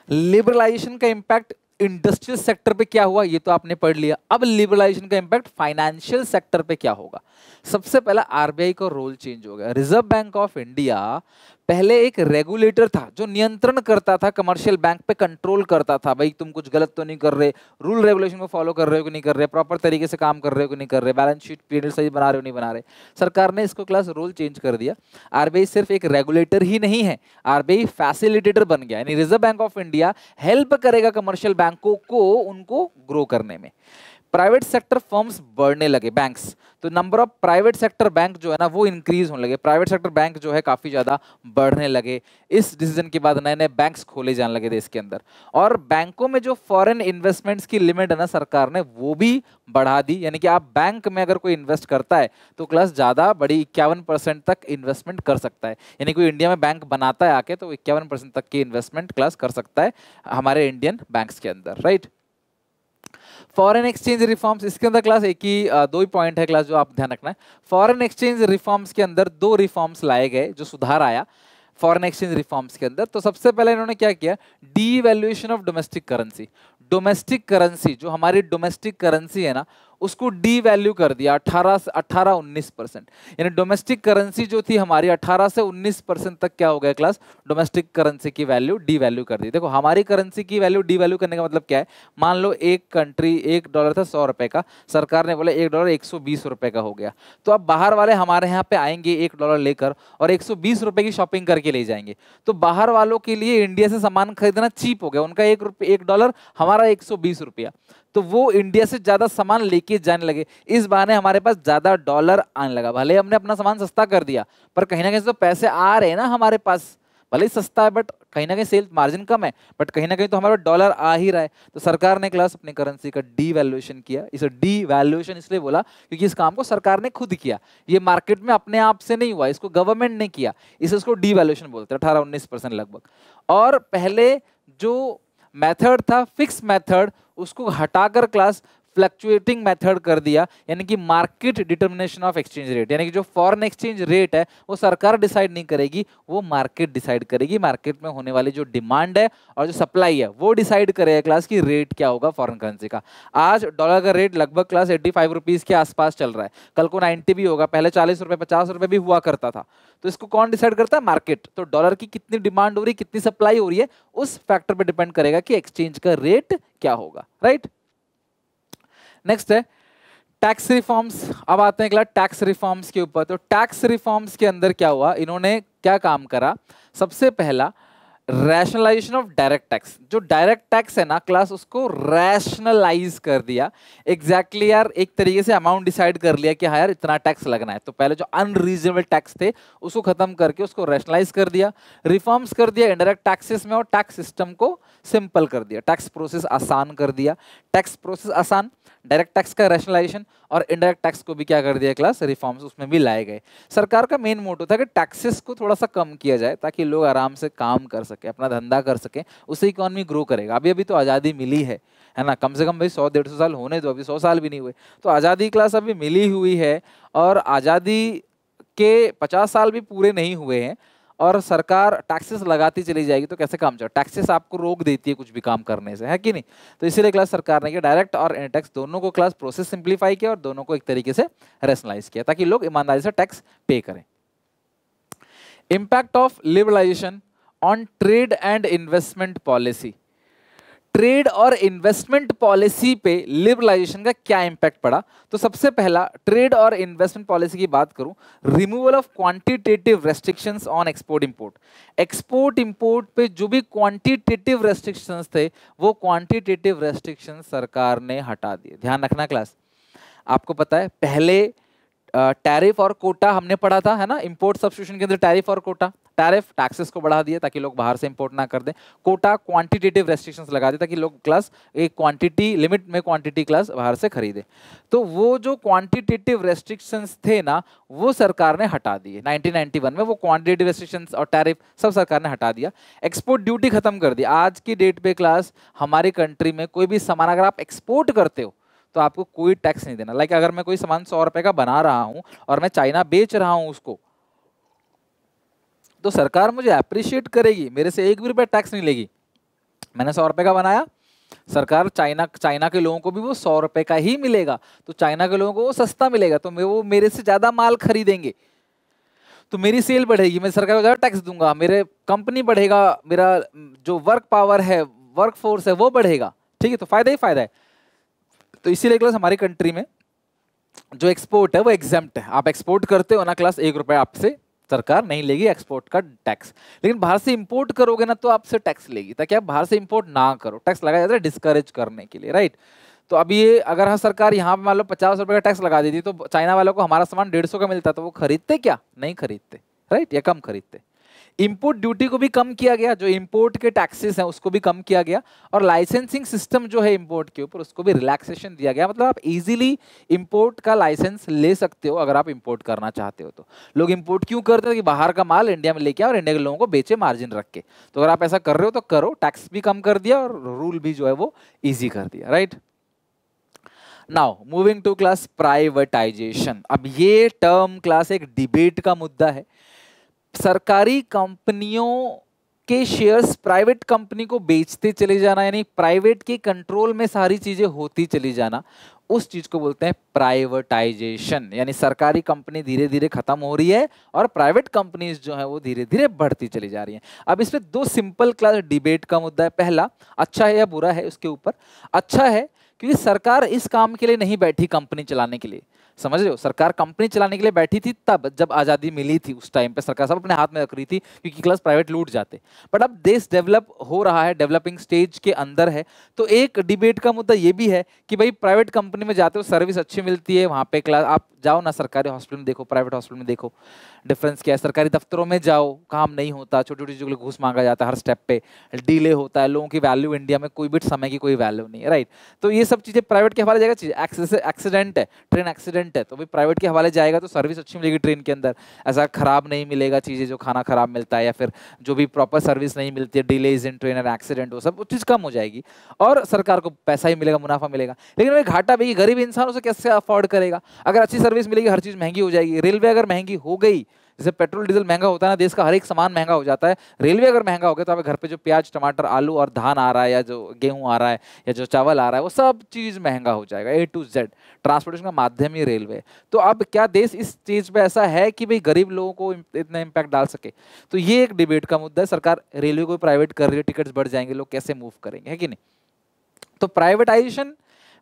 Speaker 1: लिबरलाइजेशन का इम्पैक्ट इंडस्ट्रियल सेक्टर पे क्या हुआ ये तो आपने पढ़ लिया। अब लिबरलाइजेशन का इंपैक्ट फाइनेंशियल सेक्टर पे क्या होगा। सबसे पहला RBI का रोल चेंज हो गया। रिजर्व बैंक ऑफ इंडिया पहले एक रेगुलेटर था जो नियंत्रण करता था, कमर्शियल बैंक पे कंट्रोल करता था, भाई तुम कुछ गलत तो नहीं कर रहे, रूल रेगुलेशन को फॉलो कर रहे हो कि नहीं कर रहे, प्रॉपर तरीके से काम कर रहे हो कि नहीं कर रहे, बैलेंस शीट पीरियड सही बना रहे हो नहीं बना रहे। सरकार ने इसको क्लास रोल चेंज कर दिया। RBI सिर्फ एक रेगुलेटर ही नहीं है, RBI फैसिलिटेटर बन गया, यानी reserve bank of India help करेगा कमर्शियल बैंकों को उनको ग्रो करने में। प्राइवेट सेक्टर फर्म्स बढ़ने लगे, बैंक्स, तो number of private sector bank जो है ना वो इंक्रीज होने लगे, प्राइवेट सेक्टर बैंक जो है काफी ज्यादा बढ़ने लगे। इस डिसीजन के बाद नए नए बैंक्स खोले जाने लगे देश के अंदर, और बैंकों में जो फॉरेन इन्वेस्टमेंट्स की लिमिट है ना सरकार ने वो भी बढ़ा दी, यानी कि आप बैंक में अगर कोई इन्वेस्ट करता है तो क्लास ज्यादा बड़ी 51% तक इन्वेस्टमेंट कर सकता है, यानी कोई इंडिया में बैंक बनाता है आके तो 51% तक की इन्वेस्टमेंट क्लास कर सकता है हमारे इंडियन बैंक्स के अंदर, राइट। फॉरेन एक्सचेंज रिफॉर्म्स, इसके अंदर क्लास एक ही 2 ही पॉइंट है क्लास जो आप ध्यान रखना है। फॉरेन एक्सचेंज रिफॉर्म्स के अंदर 2 रिफॉर्म्स लाए गए जो सुधार आया फॉरेन एक्सचेंज रिफॉर्म्स के अंदर। तो सबसे पहले इन्होंने क्या किया, devaluation of domestic currency. Domestic currency जो हमारी डोमेस्टिक करेंसी है ना उसको डी वैल्यू कर दिया 18-19%, यानी डोमेस्टिक करेंसी जो थी हमारी 18 से 19% तक क्या हो गया क्लास, डोमेस्टिक करेंसी की वैल्यू डी वैल्यू कर दी। देखो हमारी करेंसी की वैल्यू डी वैल्यू करने का मतलब क्या है, मान लो एक कंट्री $1 था 100 रुपए का, सरकार ने बोला $1 120 रुपए का हो गया, तो अब बाहर वाले हमारे यहाँ पे आएंगे $1 लेकर और 120 रुपए की शॉपिंग करके ले जाएंगे, तो बाहर वालों के लिए इंडिया से सामान खरीदना चीप हो गया, उनका $1 हमारा 120 रुपया, तो वो इंडिया से ज्यादा सामान लेके जाने लगे। इस बहाने हमारे पास ज्यादा डॉलर आने लगा, भले हमने अपना सामान सस्ता कर दिया पर कहीं ना कहीं तो पैसे आ रहे हैं ना हमारे पास, भले ही सस्ता है बट कहीं ना कहीं सेल मार्जिन कम है, बट कहीं ना कहीं तो हमारा डॉलर आ ही रहा है। तो सरकार ने क्लास अपनी करेंसी का डीवैल्यूएशन किया। इसे डीवैल्यूएशन इसलिए बोला क्योंकि इस काम को सरकार ने खुद किया, ये मार्केट में अपने आप से नहीं हुआ, इसको गवर्नमेंट ने किया, इसे उसको डीवैल्यूएशन बोलते हैं, 18-19% लगभग। और पहले जो मेथड था फिक्स मेथड, उसको हटाकर क्लास फ्लक्चुएटिंग मेथड कर दिया, यानी कि market determination of exchange rate, यानी कि जो फॉरेन एक्सचेंज रेट है वो सरकार डिसाइड नहीं करेगी, वो मार्केट डिसाइड करेगी। मार्केट में होने वाली जो डिमांड है और जो सप्लाई है वो डिसाइड करेगा क्लास की रेट क्या होगा फॉरेन करेंसी का। आज डॉलर का रेट लगभग क्लास 85 रुपीज के आसपास चल रहा है, कल को 90 भी होगा, पहले 40 रुपए 50 रुपए भी हुआ करता था। तो इसको कौन डिसाइड करता है? मार्केट। तो डॉलर की कितनी डिमांड हो रही है, कितनी सप्लाई हो रही है, उस फैक्टर पे डिपेंड करेगा कि एक्सचेंज का रेट क्या होगा, राइट। नेक्स्ट है टैक्स रिफॉर्म्स। अब आते हैं क्लास टैक्स रिफॉर्म्स के ऊपर। तो टैक्स रिफॉर्म्स के अंदर क्या हुआ, इन्होंने क्या काम करा, सबसे पहला रैशनलाइजेशन ऑफ डायरेक्ट टैक्स। जो डायरेक्ट टैक्स है ना क्लास, उसको रैशनलाइज कर दिया। एग्जैक्टली यार एक तरीके से अमाउंट डिसाइड कर लिया कि हाँ यार इतना टैक्स लगना है। तो पहले जो अनरीजनेबल टैक्स थे उसको खत्म करके उसको रैशनलाइज कर दिया। रिफॉर्म्स कर दिया इनडायरेक्ट टैक्सेस में, और टैक्स सिस्टम को सिंपल कर दिया, टैक्स प्रोसेस आसान कर दिया। टैक्स प्रोसेस आसान, डायरेक्ट टैक्स का रैशनलाइजेशन, और इनडायरेक्ट टैक्स को भी क्या कर दिया क्लास, रिफॉर्म्स उसमें भी लाए गए। सरकार का मेन मोटो था कि टैक्सेस को थोड़ा सा कम किया जाए ताकि लोग आराम से काम कर सके, अपना धंधा कर सके, उससे इकोनॉमी ग्रो करेगा। अभी अभी तो आज़ादी मिली है ना, कम से कम भाई 100-150 साल होने दो, अभी 100 साल भी नहीं हुए। तो आज़ादी क्लास अभी मिली हुई है, और आज़ादी के 50 साल भी पूरे नहीं हुए हैं, और सरकार टैक्सेस लगाती चली जाएगी तो कैसे काम चलेगा? टैक्सेस आपको रोक देती है कुछ भी काम करने से, है कि नहीं? तो इसीलिए क्लास सरकार ने किया डायरेक्ट और इनडायरेक्ट टैक्स दोनों को क्लास प्रोसेस सिंप्लीफाई किया और दोनों को एक तरीके से रैशनलाइज किया ताकि लोग ईमानदारी से टैक्स पे करें। Impact of liberalisation on trade and investment policy. Trade और इन्वेस्टमेंट पॉलिसी पे लिबरलाइजेशन का क्या इंपैक्ट पड़ा? तो सबसे पहला ट्रेड और इन्वेस्टमेंट पॉलिसी की बात करूं, removal of quantitative restrictions on export import. Export import पे जो भी क्वांटिटेटिव रेस्ट्रिक्शंस थे वो क्वांटिटेटिव रेस्ट्रिक्शंस सरकार ने हटा दिए। ध्यान रखना क्लास, आपको पता है पहले टैरिफ और कोटा हमने पढ़ा था, है ना, इंपोर्ट सब्स्टिट्यूशन के अंदर टैरिफ और कोटा। टैरिफ टैक्सेस को बढ़ा दिया ताकि लोग बाहर से इंपोर्ट ना कर दें, कोटा क्वांटिटेटिव रेस्ट्रिक्शंस लगा दिए ताकि लोग क्लास एक क्वांटिटी लिमिट में क्वांटिटी क्लास बाहर से खरीदे। तो वो जो क्वांटिटेटिव रेस्ट्रिक्शंस थे ना वो सरकार ने हटा दिए 1991 में। वो क्वांटिटेटिव रेस्ट्रिक्शंस और टैरिफ सब सरकार ने हटा दिया। एक्सपोर्ट ड्यूटी खत्म कर दी। आज की डेट पे क्लास हमारी कंट्री में कोई भी सामान अगर आप एक्सपोर्ट करते हो तो आपको कोई टैक्स नहीं देना। लाइक अगर मैं कोई सामान 100 रुपए का बना रहा हूं और मैं चाइना बेच रहा हूं उसको, तो सरकार मुझे अप्रिशिएट करेगी, मेरे से 1 भी रुपया टैक्स नहीं लेगी। मैंने 100 रुपए का बनाया, सरकार चाइना के लोगों को भी वो 100 रुपए का ही मिलेगा, तो चाइना के लोगों को वो सस्ता मिलेगा, तो वो मेरे से ज्यादा माल खरीदेंगे, तो मेरी सेल बढ़ेगी, मैं सरकार को ज्यादा टैक्स दूंगा, मेरे कंपनी बढ़ेगा, मेरा जो वर्क पावर है, वर्क फोर्स है वो बढ़ेगा। ठीक है, तो फायदा ही फायदा है। तो इसीलिए क्लास हमारी कंट्री में जो एक्सपोर्ट है वो एग्जेम्प्ट है। आप एक्सपोर्ट करते हो ना क्लास, 1 रुपया आपसे सरकार नहीं लेगी एक्सपोर्ट का टैक्स। लेकिन बाहर से इंपोर्ट करोगे ना तो आपसे टैक्स लेगी, ताकि आप बाहर से इंपोर्ट ना करो। टैक्स लगाया जाता है डिस्करेज करने के लिए, राइट। तो अब ये अगर हाँ सरकार यहाँ पे मान लो 50 रुपए का टैक्स लगा देती तो चाइना वालों को हमारा सामान 150 का मिलता, तो वो खरीदते क्या? नहीं खरीदते, राइट, या कम खरीदते। इंपोर्ट ड्यूटी को भी कम किया गया, जो इंपोर्ट के टैक्सेस हैं उसको भी कम किया गया, और लाइसेंसिंग सिस्टम जो है इंपोर्ट के ऊपर उसको भी रिलैक्सेशन दिया गया। मतलब आप इजीली इंपोर्ट का लाइसेंस ले सकते हो अगर आप इंपोर्ट करना चाहते हो। तो लोग इंपोर्ट क्यों करते हैं? कि बाहर का माल इंडिया में लेके आओ और इंडिया के लोगों को बेचे मार्जिन रख के। तो अगर आप ऐसा कर रहे हो तो करो, टैक्स भी कम कर दिया और रूल भी जो है वो ईजी कर दिया, right. Now moving to class privatisation. अब ये टर्म क्लास एक डिबेट का मुद्दा है। सरकारी कंपनियों के शेयर्स प्राइवेट कंपनी को बेचते चले जाना, यानी प्राइवेट के कंट्रोल में सारी चीजें होती चली जाना, उस चीज को बोलते हैं प्राइवेटाइजेशन। यानी सरकारी कंपनी धीरे धीरे खत्म हो रही है और प्राइवेट कंपनीज जो है वो धीरे धीरे बढ़ती चली जा रही हैं। अब इसमें 2 सिंपल क्लास डिबेट का मुद्दा है। पहला, अच्छा है या बुरा है उसके ऊपर। अच्छा है क्योंकि सरकार इस काम के लिए नहीं बैठी कंपनी चलाने के लिए। समझ रहे हो, सरकार कंपनी चलाने के लिए बैठी थी तब जब आजादी मिली थी, उस टाइम पे सरकार सब अपने हाथ में रख रही थी क्योंकि क्लास प्राइवेट लूट जाते। बट अब देश डेवलप हो रहा है, डेवलपिंग स्टेज के अंदर है, तो एक डिबेट का मुद्दा ये भी है कि भाई प्राइवेट कंपनी में जाते हो सर्विस अच्छी मिलती है, वहां पे क्लास आप जाओ ना, सरकारी हॉस्पिटल में देखो, प्राइवेट हॉस्पिटल में देखो, डिफरेंस क्या है। सरकारी दफ्तरों में जाओ, काम नहीं होता, छोटी छोटी चीजों के लिए घूस मांगा जाता है, हर स्टेप पे डिले होता है, लोगों की वैल्यू इंडिया में कोई भी समय की कोई वैल्यू नहीं है, राइट। तो ये सब चीजें प्राइवेट के हवाले जाएगा। चीज एक्सीडेंट है, ट्रेन एक्सीडेंट है, तो भाई प्राइवेट के हवाले जाएगा तो सर्विस अच्छी मिलेगी ट्रेन के अंदर, ऐसा खराब नहीं मिलेगा चीजें, जो खाना खराब मिलता है या फिर जो भी प्रॉपर सर्विस नहीं मिलती है, डिलेज इन ट्रेन और एक्सीडेंट, वो सब चीज कम हो जाएगी और सरकार को पैसा ही मिलेगा, मुनाफा मिलेगा। लेकिन वही घाटा भाई गरीब इंसान उसे कैसे अफोर्ड करेगा? अगर अच्छी सर्विस मिलेगी हर चीज महंगी हो जाएगी। रेलवे अगर महंगी हो गई, जैसे पेट्रोल डीजल महंगा होता है ना, देश का हर एक सामान महंगा हो जाता है, रेलवे अगर महंगा हो गया तो आप घर पे जो प्याज टमाटर आलू और धान आ रहा है, या जो गेहूं आ रहा है, या जो चावल आ रहा है, वो सब चीज महंगा हो जाएगा, A to Z। ट्रांसपोर्टेशन का माध्यम ही रेलवे। तो अब क्या देश इस चीज पे ऐसा है कि भाई गरीब लोगों को इतना इम्पैक्ट डाल सके? तो ये एक डिबेट का मुद्दा है। सरकार रेलवे को प्राइवेट कर रही है, टिकट्स बढ़ जाएंगे, लोग कैसे मूव करेंगे, है कि नहीं? तो प्राइवेटाइजेशन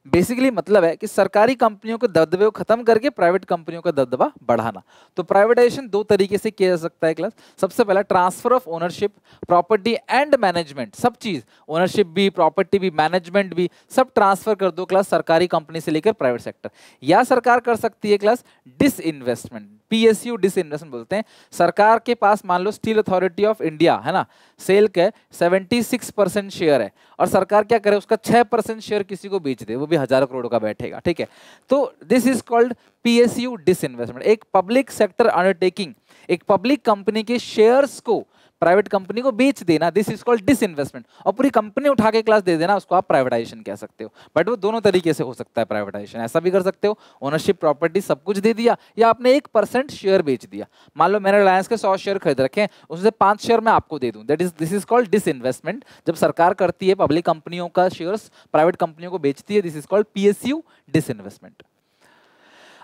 Speaker 1: बेसिकली मतलब है कि सरकारी कंपनियों के दबदबे को खत्म करके प्राइवेट कंपनियों का दबदबा बढ़ाना। तो प्राइवेटाइजेशन दो तरीके से किया जा सकता है क्लास। सबसे पहला transfer of ownership, property and management, सब चीज, ओनरशिप भी, प्रॉपर्टी भी, मैनेजमेंट भी, सब ट्रांसफर कर दो क्लास सरकारी कंपनी से लेकर प्राइवेट सेक्टर। या सरकार कर सकती है क्लास डिसइन्वेस्टमेंट, PSU डिसइन्वेस्टमेंट बोलते हैं। सरकार के पास मान लो स्टील अथॉरिटी ऑफ इंडिया है ना, सेल के 76% शेयर है, और सरकार क्या करे, उसका 6% शेयर किसी को बेच दे, वो भी 1000 करोड़ का बैठेगा, ठीक है। तो this is called PSU disinvestment. एक पब्लिक सेक्टर अंडरटेकिंग, एक पब्लिक कंपनी के शेयर्स को प्राइवेट कंपनी को बेच देना, दिस इज कॉल्ड डिसइन्वेस्टमेंट। और पूरी कंपनी उठा के क्लास दे देना, उसको आप प्राइवेटाइजेशन कह सकते हो। बट वो दोनों तरीके से हो सकता है प्राइवेटाइजेशन। ऐसा भी कर सकते हो, ओनरशिप प्रॉपर्टी सब कुछ दे दिया, या आपने 1% शेयर बेच दिया। मान लो मैंने रिलायंस के 100 शेयर खरीद रखे हैं, उसमें 5 शेयर मैं आपको दे दूं, दिस इज कॉल्ड डिसइन्वेस्टमेंट। जब सरकार करती है पब्लिक कंपनियों का शेयर्स प्राइवेट कंपनियों को बेचती है, this is called PSU disinvestment.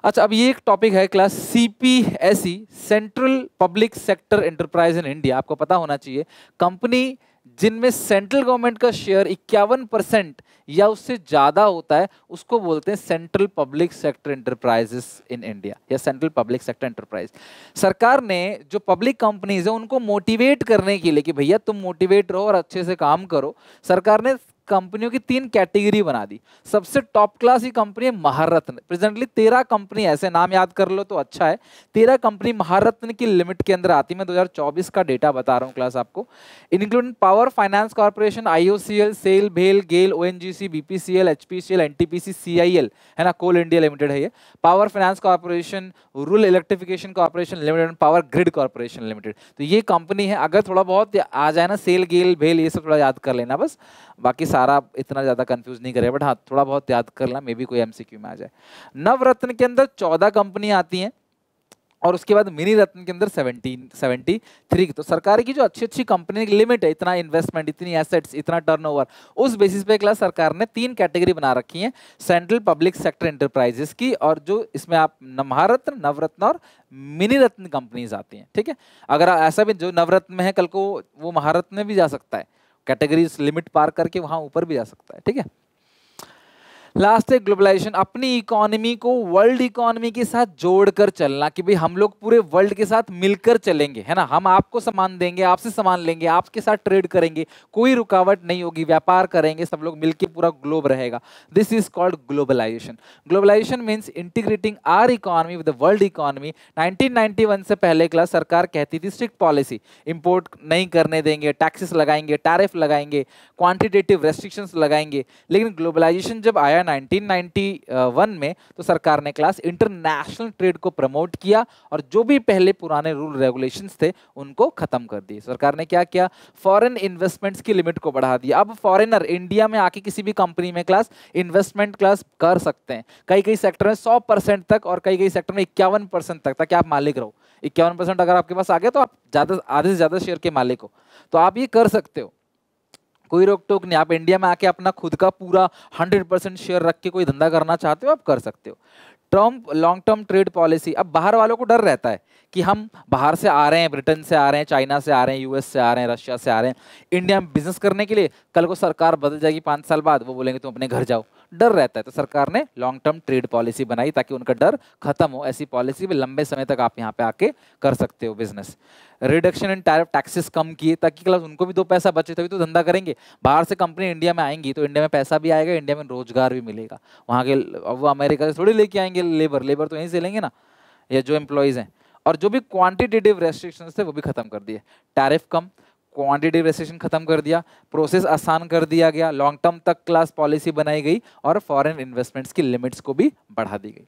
Speaker 1: अच्छा, अब ये एक टॉपिक है class CPSE, central public sector enterprise in India. आपको पता होना चाहिए, कंपनी जिनमें सेंट्रल गवर्नमेंट का शेयर 51% या उससे ज्यादा होता है, उसको बोलते हैं central public sector enterprises in India, या सेंट्रल पब्लिक सेक्टर एंटरप्राइज। सरकार ने जो पब्लिक कंपनीज है उनको मोटिवेट करने के लिए कि भैया तुम मोटिवेट रहो और अच्छे से काम करो, सरकार ने कंपनियों की 3 कैटेगरी बना दी। सबसे टॉप क्लास की कंपनी है महारत्न। प्रेजेंटली 13 कंपनी, ऐसे नाम याद कर लो तो अच्छा है, 13 कंपनी महारत्न की लिमिट के अंदर आती है। मैं 2024 का डेटा बता रहा हूँ क्लास आपको। Including power finance corporation, IOCL, SAIL, भेल, GAIL, ONGC, BPCL, HPCL, NTPC, CIL है ना, कोल इंडिया लिमिटेड है ये। Power finance corporation, rural electrification corporation limited, power grid corporation limited. तो ये कंपनी है। अगर थोड़ा बहुत आ जाए ना, सेल, गेल, भेल, ये सब थोड़ा याद कर लेना बस, बाकी सारा इतना ज्यादा कंफ्यूज नहीं करे, बट हाँ थोड़ा बहुत याद कर लेना, मे बी कोई MCQ में आ जाए। नवरत्न के अंदर 14 कंपनी आती हैं, और उसके बाद मिनी रत्न के अंदर 73। तो सरकार की जो अच्छी अच्छी कंपनी की लिमिट है, इतना इन्वेस्टमेंट, इतनी एसेट्स, इतना टर्नओवर, उस बेसिस पे क्लास सरकार ने 3 कैटेगरी बना रखी है सेंट्रल पब्लिक सेक्टर एंटरप्राइजेस की, और जो इसमें आप महारत्न, नवरत्न और मिनी रत्न कंपनीज आती हैं, ठीक है। अगर ऐसा भी जो नवरत्न में है, कल को वो महारत्न में भी जा सकता है, कैटेगरीज लिमिट पार करके वहां ऊपर भी जा सकता है, ठीक है। लास्ट है ग्लोबलाइजेशन, अपनी इकोनॉमी को वर्ल्ड इकोनॉमी के साथ जोड़कर चलना, कि भाई हम लोग पूरे वर्ल्ड के साथ मिलकर चलेंगे, है ना। हम आपको सामान देंगे, आपसे सामान लेंगे, आपके साथ ट्रेड करेंगे, कोई रुकावट नहीं होगी, व्यापार करेंगे, सब लोग मिलकर पूरा ग्लोब रहेगा। This is called globalisation. Globalisation means integrating our economy with the world economy. 1991 से पहले क्लास सरकार कहती थी स्ट्रिक्ट पॉलिसी, इंपोर्ट नहीं करने देंगे, टैक्सेस लगाएंगे, टैरिफ लगाएंगे, क्वांटिटेटिव रेस्ट्रिक्शंस लगाएंगे। लेकिन ग्लोबलाइजेशन जब आया 1991 में, तो सरकार ने क्लास इंटरनेशनल ट्रेड को प्रमोट किया, और जो भी पहले पुराने रूल रेगुलेशंस थे उनको खत्म कर दिए। सरकार ने क्या किया, फॉरेन इन्वेस्टमेंट्स की लिमिट को बढ़ा दिया। अब फॉरेनर इंडिया में आके किसी भी कंपनी में क्लास इन्वेस्टमेंट क्लास कर सकते हैं, कई कई सेक्टर में 100% तक, और कई कई सेक्टर में 51% तक, ताकि आप मालिक रहो। 51% अगर आपके पास आ गया तो आप ज्यादा, आधे से ज्यादा शेयर के मालिक हो, तो आप ये कर सकते हो, कोई रोक टोक नहीं। आप इंडिया में आके अपना खुद का पूरा 100% शेयर रख के कोई धंधा करना चाहते हो, आप कर सकते हो। लॉन्ग टर्म ट्रेड पॉलिसी, अब बाहर वालों को डर रहता है कि हम बाहर से आ रहे हैं, ब्रिटेन से आ रहे हैं, चाइना से आ रहे हैं, US से आ रहे हैं, रशिया से आ रहे हैं इंडिया में बिजनेस करने के लिए, कल को सरकार बदल जाएगी 5 साल बाद, वो बोलेंगे तुम अपने घर जाओ, डर रहता है, तो सरकार ने लॉन्ग टर्म ट्रेड पॉलिसी बनाई ताकि उनका डर खत्म हो। ऐसी पॉलिसी में लंबे समय तक आप यहाँ पे आके कर सकते हो business. Reduction in tariff taxes कम किए ताकि क्लास उनको भी दो पैसा बचे, तभी तो धंधा करेंगे। बाहर से कंपनी इंडिया में आएंगी तो इंडिया में पैसा भी आएगा, इंडिया में रोजगार भी मिलेगा। वहाँ के वो अमेरिका से थोड़ी लेके आएंगे लेबर तो यहीं से लेंगे ना, या जो एम्प्लॉयज हैं। और जो भी क्वांटिटेटिव रेस्ट्रिक्शंस थे वो भी खत्म कर दिए, टैरिफ कम, क्वांटिटेटिव रेस्ट्रिक्शन खत्म कर दिया, प्रोसेस आसान कर दिया गया, लॉन्ग टर्म तक क्लास पॉलिसी बनाई गई और फॉरेन इन्वेस्टमेंट्स की लिमिट्स को भी बढ़ा दी गई।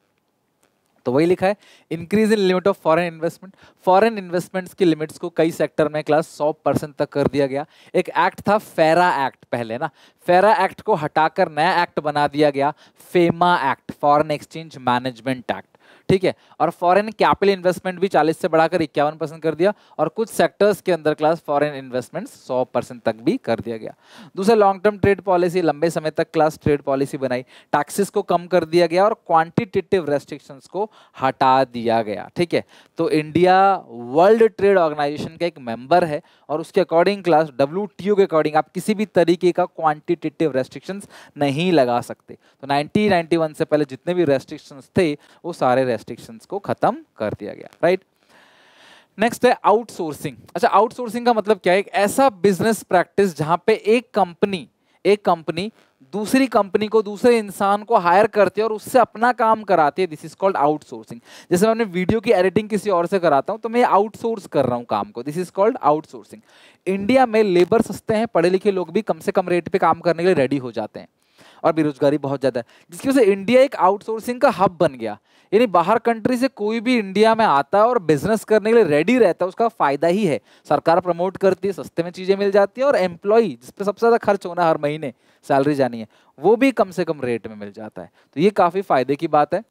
Speaker 1: तो वही लिखा है, increase in limit of foreign investment. Foreign investments की लिमिट्स को कई सेक्टर में क्लास 100% तक कर दिया गया। एक एक्ट था फेरा एक्ट पहले ना, फेरा एक्ट को हटाकर नया एक्ट बना दिया गया, FEMA act, foreign exchange management act, ठीक है। और फॉरेन कैपिटल इन्वेस्टमेंट भी 40 से बढ़ाकर 51% कर दिया, और कुछ सेक्टर्स के अंदर क्लास फॉरेन इन्वेस्टमेंट्स 100% तक भी कर दिया गया। दूसरा लॉन्ग टर्म ट्रेड पॉलिसी, लंबे समय तक क्लास ट्रेड पॉलिसी बनाई, टैक्सेस को कम कर दिया गया और क्वांटिटेटिव रेस्ट्रिक्शंस को हटा दिया गया, ठीक है। तो इंडिया वर्ल्ड ट्रेड ऑर्गेनाइजेशन का एक मेंबर है और उसके अकॉर्डिंग क्लास WTO के अकॉर्डिंग आप किसी भी तरीके का क्वांटिटेटिव रेस्ट्रिक्शंस नहीं लगा सकते। तो 1991 से पहले जितने भी रेस्ट्रिक्शंस थे वो सारे रेस्ट्रिक्शंस को खत्म कर दिया गया, राइट। नेक्स्ट है आउटसोर्सिंग। अच्छा, आउटसोर्सिंग का मतलब क्या है? एक ऐसा बिजनेस प्रैक्टिस जहां पे एक कंपनी दूसरी कंपनी को, दूसरे इंसान को हायर करती है और उससे अपना काम कराती है। This is called outsourcing. जैसे मैं अपने वीडियो की एडिटिंग किसी और से कराता हूं तो मैं आउटसोर्स कर रहा हूं काम को, this is called outsourcing. India में लेबर सस्ते हैं, पढ़े लिखे लोग भी कम से कम रेट पे काम करने के लिए रेडी हो जाते हैं और बेरोजगारी बहुत ज्यादा है, जिसकी वजह से इंडिया एक आउटसोर्सिंग का हब बन गया। यानी बाहर कंट्री से कोई भी इंडिया में आता है और बिजनेस करने के लिए रेडी रहता है, उसका फायदा ही है। सरकार प्रमोट करती है, सस्ते में चीजें मिल जाती है और एम्प्लॉय जिसपे सबसे ज्यादा खर्च होना हर महीने सैलरी जानी है, वो भी कम से कम रेट में मिल जाता है। तो ये काफी फायदे की बात है।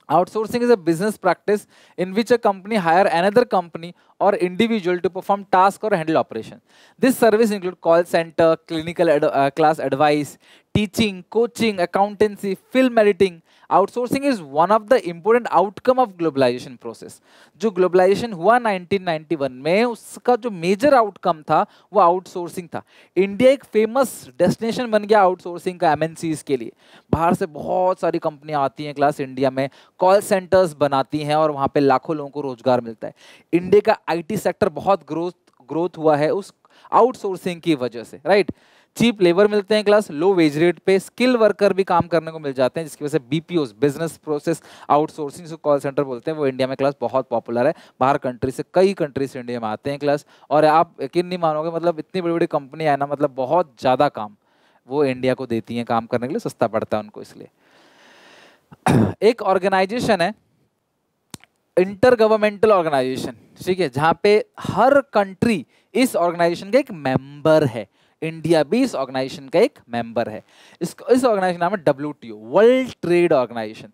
Speaker 1: Outsourcing is a business practice in which a company hire another company or individual to perform task or handle operation. This service include call center, clinical class advice, teaching, coaching, accountancy, film editing. Outsourcing is one of the important outcome of globalization process. जो globalization हुआ 1991 में, उसका जो major outcome था वो outsourcing था। India एक famous destination बन गया आउटसोर्सिंग का MNCs के लिए। बाहर से बहुत सारी कंपनियां आती हैं क्लास इंडिया में, कॉल सेंटर्स बनाती हैं और वहाँ पे लाखों लोगों को रोजगार मिलता है। इंडिया का IT सेक्टर बहुत ग्रोथ हुआ है उस आउटसोर्सिंग की वजह से, राइट। चीप लेबर मिलते हैं क्लास, लो वेज रेट पे स्किल वर्कर भी काम करने को मिल जाते हैं, जिसकी वजह से BPOs, बिजनेस प्रोसेस आउटसोर्सिंग जो कॉल सेंटर बोलते हैं, वो इंडिया में क्लास बहुत पॉपुलर है। बाहर कंट्री से, कई कंट्री से इंडिया में आते हैं क्लास, और आप यकीन नहीं मानोगे, मतलब इतनी बड़ी बड़ी कंपनी है ना, मतलब बहुत ज़्यादा काम वो इंडिया को देती हैं काम करने के लिए, सस्ता पड़ता है उनको इसलिए। एक ऑर्गेनाइजेशन है इंटर गवर्नमेंटल ऑर्गेनाइजेशन, ठीक है, जहाँ पे हर कंट्री इस ऑर्गेनाइजेशन का एक मेंबर है। इंडिया भी इस ऑर्गेनाइजेशन का एक मेंबर है। इस ऑर्गेनाइजेशन नाम है WTO, world trade organisation.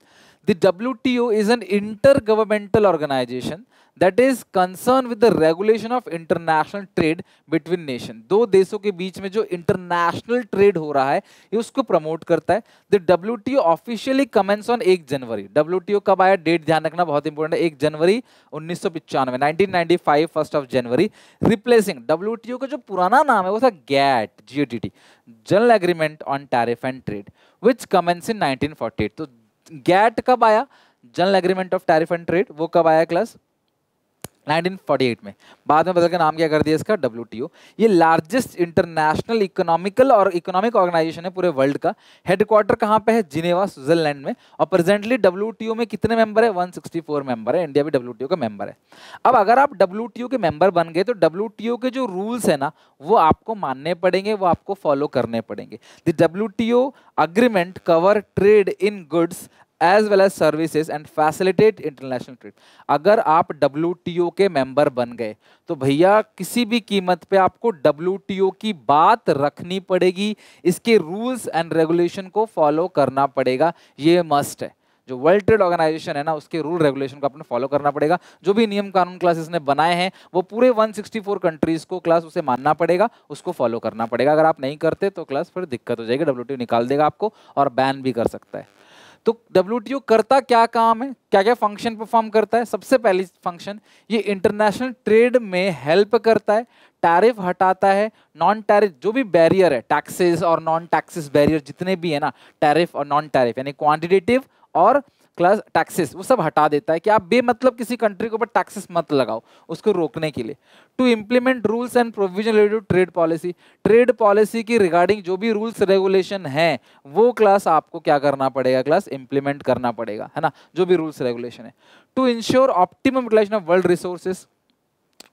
Speaker 1: The WTO is an intergovernmental organisation that is concerned with the regulation of international trade between nation. दो देशों के बीच में जो इंटरनेशनल ट्रेड हो रहा है ये उसको प्रमोट करता है। The WTO officially commence on 1 January. WTO कब आया, डेट ध्यान रखना बहुत इंपॉर्टेंट है, 1 जनवरी 1995, 1995 1 जनवरी, रिप्लेसिंग WTO का जो पुराना नाम है वो था GATT, general agreement on tariff and trade, which commence in 1948। तो GATT कब आया, general agreement of tariff and trade, वो कब आया क्लास 1948 में। बाद में बदल के नाम क्या कर दिया इसका, WTO। ये लार्जेस्ट इंटरनेशनल इकोनॉमिक ऑर्गेनाइजेशन है पूरे वर्ल्ड का। हेडक्वार्टर कहाँ पे है, जिनेवा, स्विट्जरलैंड में। और प्रेजेंटली WTO में कितने मेंबर है, 164 मेंबर है। इंडिया भी WTO का मेंबर है। अब अगर आप WTO के मेंबर बन गए तो WTO के जो रूल्स है ना वो आपको मानने पड़ेंगे, वो आपको फॉलो करने पड़ेंगे। The WTO agreement cover trade in goods as well as services and facilitate international trade। अगर आप WTO के मेंबर बन गए तो भैया किसी भी कीमत पे आपको WTO की बात रखनी पड़ेगी, इसके रूल्स एंड रेगुलेशन को फॉलो करना पड़ेगा, ये मस्ट है। जो वर्ल्ड ट्रेड ऑर्गेनाइजेशन है ना उसके रूल रेगुलेशन को आपने फॉलो करना पड़ेगा। जो भी नियम कानून क्लासेस ने बनाए हैं वो पूरे 164 कंट्रीज को क्लास उसे मानना पड़ेगा, उसको फॉलो करना पड़ेगा। अगर आप नहीं करते तो क्लास फिर दिक्कत हो जाएगी, WTO निकाल देगा आपको और बैन भी कर सकता है। तो WTO करता क्या काम है, क्या क्या फंक्शन परफॉर्म करता है? सबसे पहली फंक्शन, ये इंटरनेशनल ट्रेड में हेल्प करता है, टैरिफ हटाता है, नॉन टैरिफ जो भी बैरियर है, टैक्सेस और नॉन टैक्सेस बैरियर जितने भी है ना, टैरिफ और नॉन टैरिफ यानी क्वांटिटेटिव और क्लास टैक्सेस, वो सब हटा देता है कि आप बेमतलब किसी कंट्री के ऊपर टैक्सेस मत लगाओ, उसको रोकने के लिए। To implement rules and provision related to trade policy, trade policy की रिगार्डिंग जो भी रूल्स रेगुलेशन है वो क्लास आपको क्या करना पड़ेगा, क्लास इंप्लीमेंट करना पड़ेगा, है ना, जो भी रूल्स रेगुलेशन है। To ensure optimum utilisation of world resources,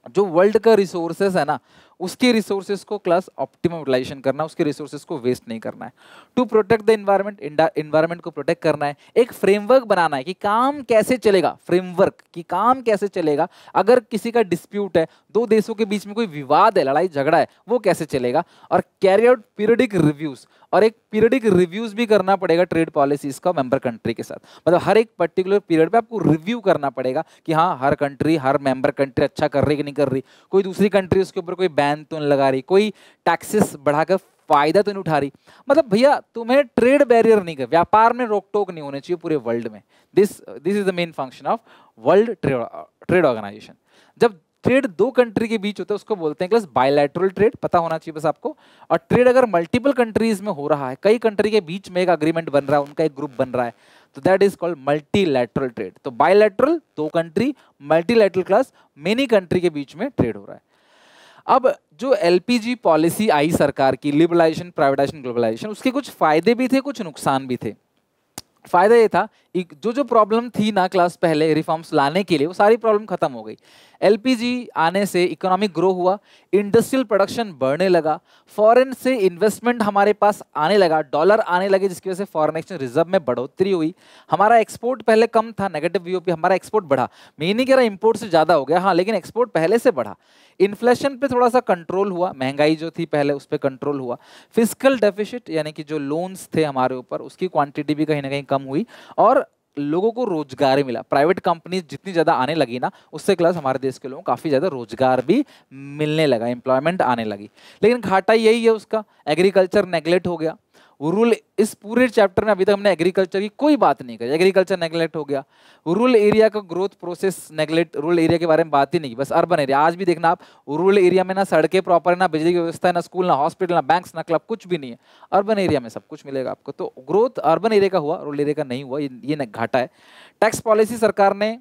Speaker 1: जो वर्ल्ड का रिसोर्सेज है ना, उसके रिसोर्सेज को क्लास ऑप्टिमम यूटिलाइजेशन करना, उसके रिसोर्सेज को वेस्ट नहीं करना है। To protect the environment, environment को प्रोटेक्ट करना है। एक फ्रेमवर्क बनाना है कि काम कैसे चलेगा, फ्रेमवर्क कि काम कैसे चलेगा, अगर किसी का डिस्प्यूट है, दो देशों के बीच में कोई विवाद है, लड़ाई झगड़ा है, वो कैसे चलेगा। और कैरी आउट पीरियडिक रिव्यूज, और एक पीरियडिक रिव्यूज भी करना पड़ेगा ट्रेड पॉलिसीज का मेंबर कंट्री के साथ, मतलब हर एक पर्टिकुलर पीरियड पे आपको रिव्यू करना पड़ेगा कि हाँ हर कंट्री, हर मेंबर कंट्री अच्छा कर रही कि नहीं कर रही, कोई दूसरी कंट्री उसके ऊपर कोई बैन तो नहीं लगा रही, कोई टैक्सेस बढ़ाकर फायदा तो नहीं उठा रही। मतलब भैया तुम्हें ट्रेड बैरियर नहीं कर, व्यापार में रोक टोक नहीं होने चाहिए पूरे वर्ल्ड में। This is the main function of world trade organisation. जब ट्रेड दो कंट्री के बीच होता है उसको बोलते हैं क्लास बायलैटरल ट्रेड, पता होना चाहिए बस आपको। और ट्रेड अगर मल्टीपल कंट्रीज में हो रहा है, कई कंट्री के बीच में एक अग्रीमेंट बन रहा है, उनका एक ग्रुप बन रहा है, तो that is called multilateral trade. तो बायलैटरल दो country, multilateral class many country के बीच में ट्रेड हो रहा है। अब जो LPG पॉलिसी आई सरकार की, लिबरलाइजेशन, प्राइवेटाइजेशन, ग्लोबलाइजेशन, उसके कुछ फायदे भी थे, कुछ नुकसान भी थे। फायदा ये था जो प्रॉब्लम थी ना क्लास पहले रिफॉर्म्स लाने के लिए, वो सारी प्रॉब्लम खत्म हो गई। LPG आने से इकोनॉमिक ग्रो हुआ, इंडस्ट्रियल प्रोडक्शन बढ़ने लगा, फॉरेन से इन्वेस्टमेंट हमारे पास आने लगा, डॉलर आने लगे, जिसकी वजह से फॉरेन एक्सचेंज रिजर्व में बढ़ोतरी हुई। हमारा एक्सपोर्ट पहले कम था, नेगेटिव VOP, हमारा एक्सपोर्ट बढ़ा। मैं नहीं कह रहा इंपोर्ट से ज्यादा हो गया, हाँ, लेकिन एक्सपोर्ट पहले से बढ़ा। इन्फ्लेशन पे थोड़ा सा कंट्रोल हुआ, महंगाई जो थी पहले उस पर कंट्रोल हुआ। फिस्कल डेफिसिट यानी कि जो लोन्स थे हमारे ऊपर, उसकी क्वांटिटी भी कहीं ना कहीं कम हुई, और लोगों को रोजगार मिला। प्राइवेट कंपनीज जितनी ज्यादा आने लगी ना, उससे क्लास हमारे देश के लोगों को काफी ज्यादा रोजगार भी मिलने लगा, एम्प्लॉयमेंट आने लगी। लेकिन घाटा यही है उसका, एग्रीकल्चर नेग्लेक्ट हो गया। रूरल, इस पूरे चैप्टर में अभी तक हमने एग्रीकल्चर की कोई बात नहीं करी, एग्रीकल्चर नेग्लेक्ट हो गया। रूरल एरिया का growth process neglect, rural area के बारे में बात ही नहीं की, बस अर्बन एरिया। आज भी देखना आप, रूरल एरिया में ना सड़कें प्रॉपर है, ना बिजली की व्यवस्था है, ना स्कूल, ना हॉस्पिटल, ना बैंक्स, ना क्लब, कुछ भी नहीं है। अर्बन एरिया में सब कुछ मिलेगा आपको। तो ग्रोथ अर्बन एरिया का हुआ, रूरल एरिया का नहीं हुआ, ये घाटा है। टैक्स पॉलिसी सरकार ने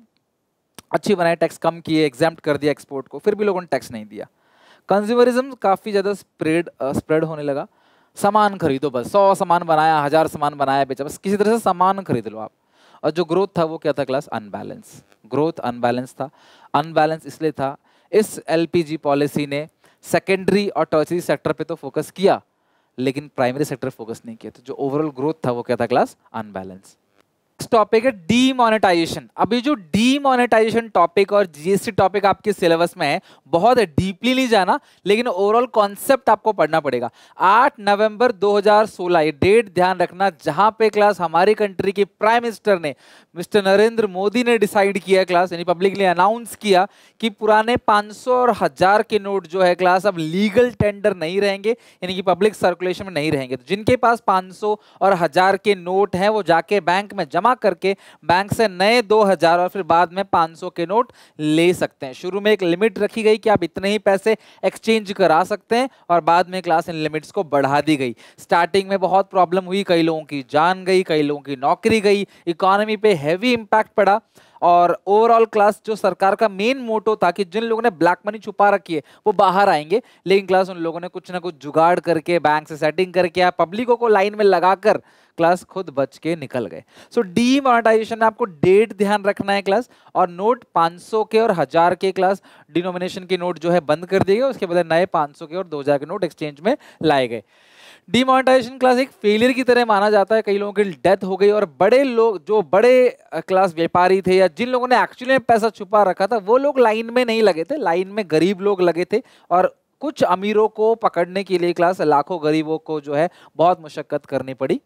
Speaker 1: अच्छी बनाई, टैक्स कम किए, एग्जाम्प्ट कर दिया एक्सपोर्ट को, फिर भी लोगों ने टैक्स नहीं दिया। कंज्यूमरिज्म काफी ज्यादा स्प्रेड होने लगा। सामान खरीदो, बस 100 सामान बनाया, 1000 सामान बनाया, बेचा, बस किसी तरह से सामान खरीद लो आप। और जो ग्रोथ था वो क्या था क्लास, अनबैलेंस। ग्रोथ अनबैलेंस था। अनबैलेंस इसलिए था, इस LPG पॉलिसी ने सेकेंडरी और टर्शरी सेक्टर पे तो फोकस किया, लेकिन प्राइमरी सेक्टर फोकस नहीं किया। तो जो ओवरऑल ग्रोथ था वो क्या था क्लास, अनबैलेंस। टॉपिक है डीमोनेटाइजेशन। अभी जो डीमोनेटाइजेशन टॉपिक और GST टॉपिक आपके सिलेबस में है, बहुत डीपली नहीं जाना, लेकिन ओवरऑल कॉन्सेप्ट आपको पढ़ना पड़ेगा। 8 नवंबर 2016, ये डेट ध्यान रखना, जहां पे क्लास हमारी कंट्री के प्राइम मिनिस्टर ने, मिस्टर नरेंद्र मोदी ने डिसाइड किया क्लास, यानी पब्लिकली अनाउंस किया कि पुराने 500 और 1000 के नोट जो है क्लास अब लीगल टेंडर नहीं रहेंगे, यानी कि पब्लिक सर्कुलेशन में नहीं रहेंगे। तो जिनके पास 500 और 1000 के नोट हैं वो जाके बैंक में जमा करके बैंक से नए 2000 और फिर बाद में 500 के नोट ले सकते हैं। शुरू में एक लिमिट रखी गई कि आप इतने ही पैसे एक्सचेंज करा सकते हैं, और बाद में क्लास इन लिमिट्स को बढ़ा दी गई। स्टार्टिंग में बहुत प्रॉब्लम हुई, कई लोगों की जान गई, कई लोगों की नौकरी गई, इकोनॉमी पे हैवी इंपैक्ट पड़ा। और ओवरऑल क्लास जो सरकार का मेन मोटो था कि जिन लोगों ने ब्लैक मनी छुपा रखी है वो बाहर आएंगे, लेकिन क्लास उन लोगों ने कुछ ना कुछ जुगाड़ करके, बैंक से सेटिंग करके, पब्लिकों को लाइन में लगाकर क्लास खुद बच के निकल गए। सो डीमोनेटाइजेशन में आपको डेट ध्यान रखना है क्लास, और नोट 500 के और 1000 के क्लास डिनोमिनेशन के नोट जो है बंद कर दिए गए, उसके बदले नए 500 के और 2000 के नोट एक्सचेंज में लाए गए। डिमोनेटाइजेशन क्लास एक फेलियर की तरह माना जाता है, कई लोगों की डेथ हो गई, और बड़े लोग, जो बड़े क्लास व्यापारी थे या जिन लोगों ने एक्चुअली में पैसा छुपा रखा था, वो लोग लाइन में नहीं लगे थे, लाइन में गरीब लोग लगे थे। और कुछ अमीरों को पकड़ने के लिए क्लास लाखों गरीबों को जो है बहुत मुशक्कत करनी पड़ी।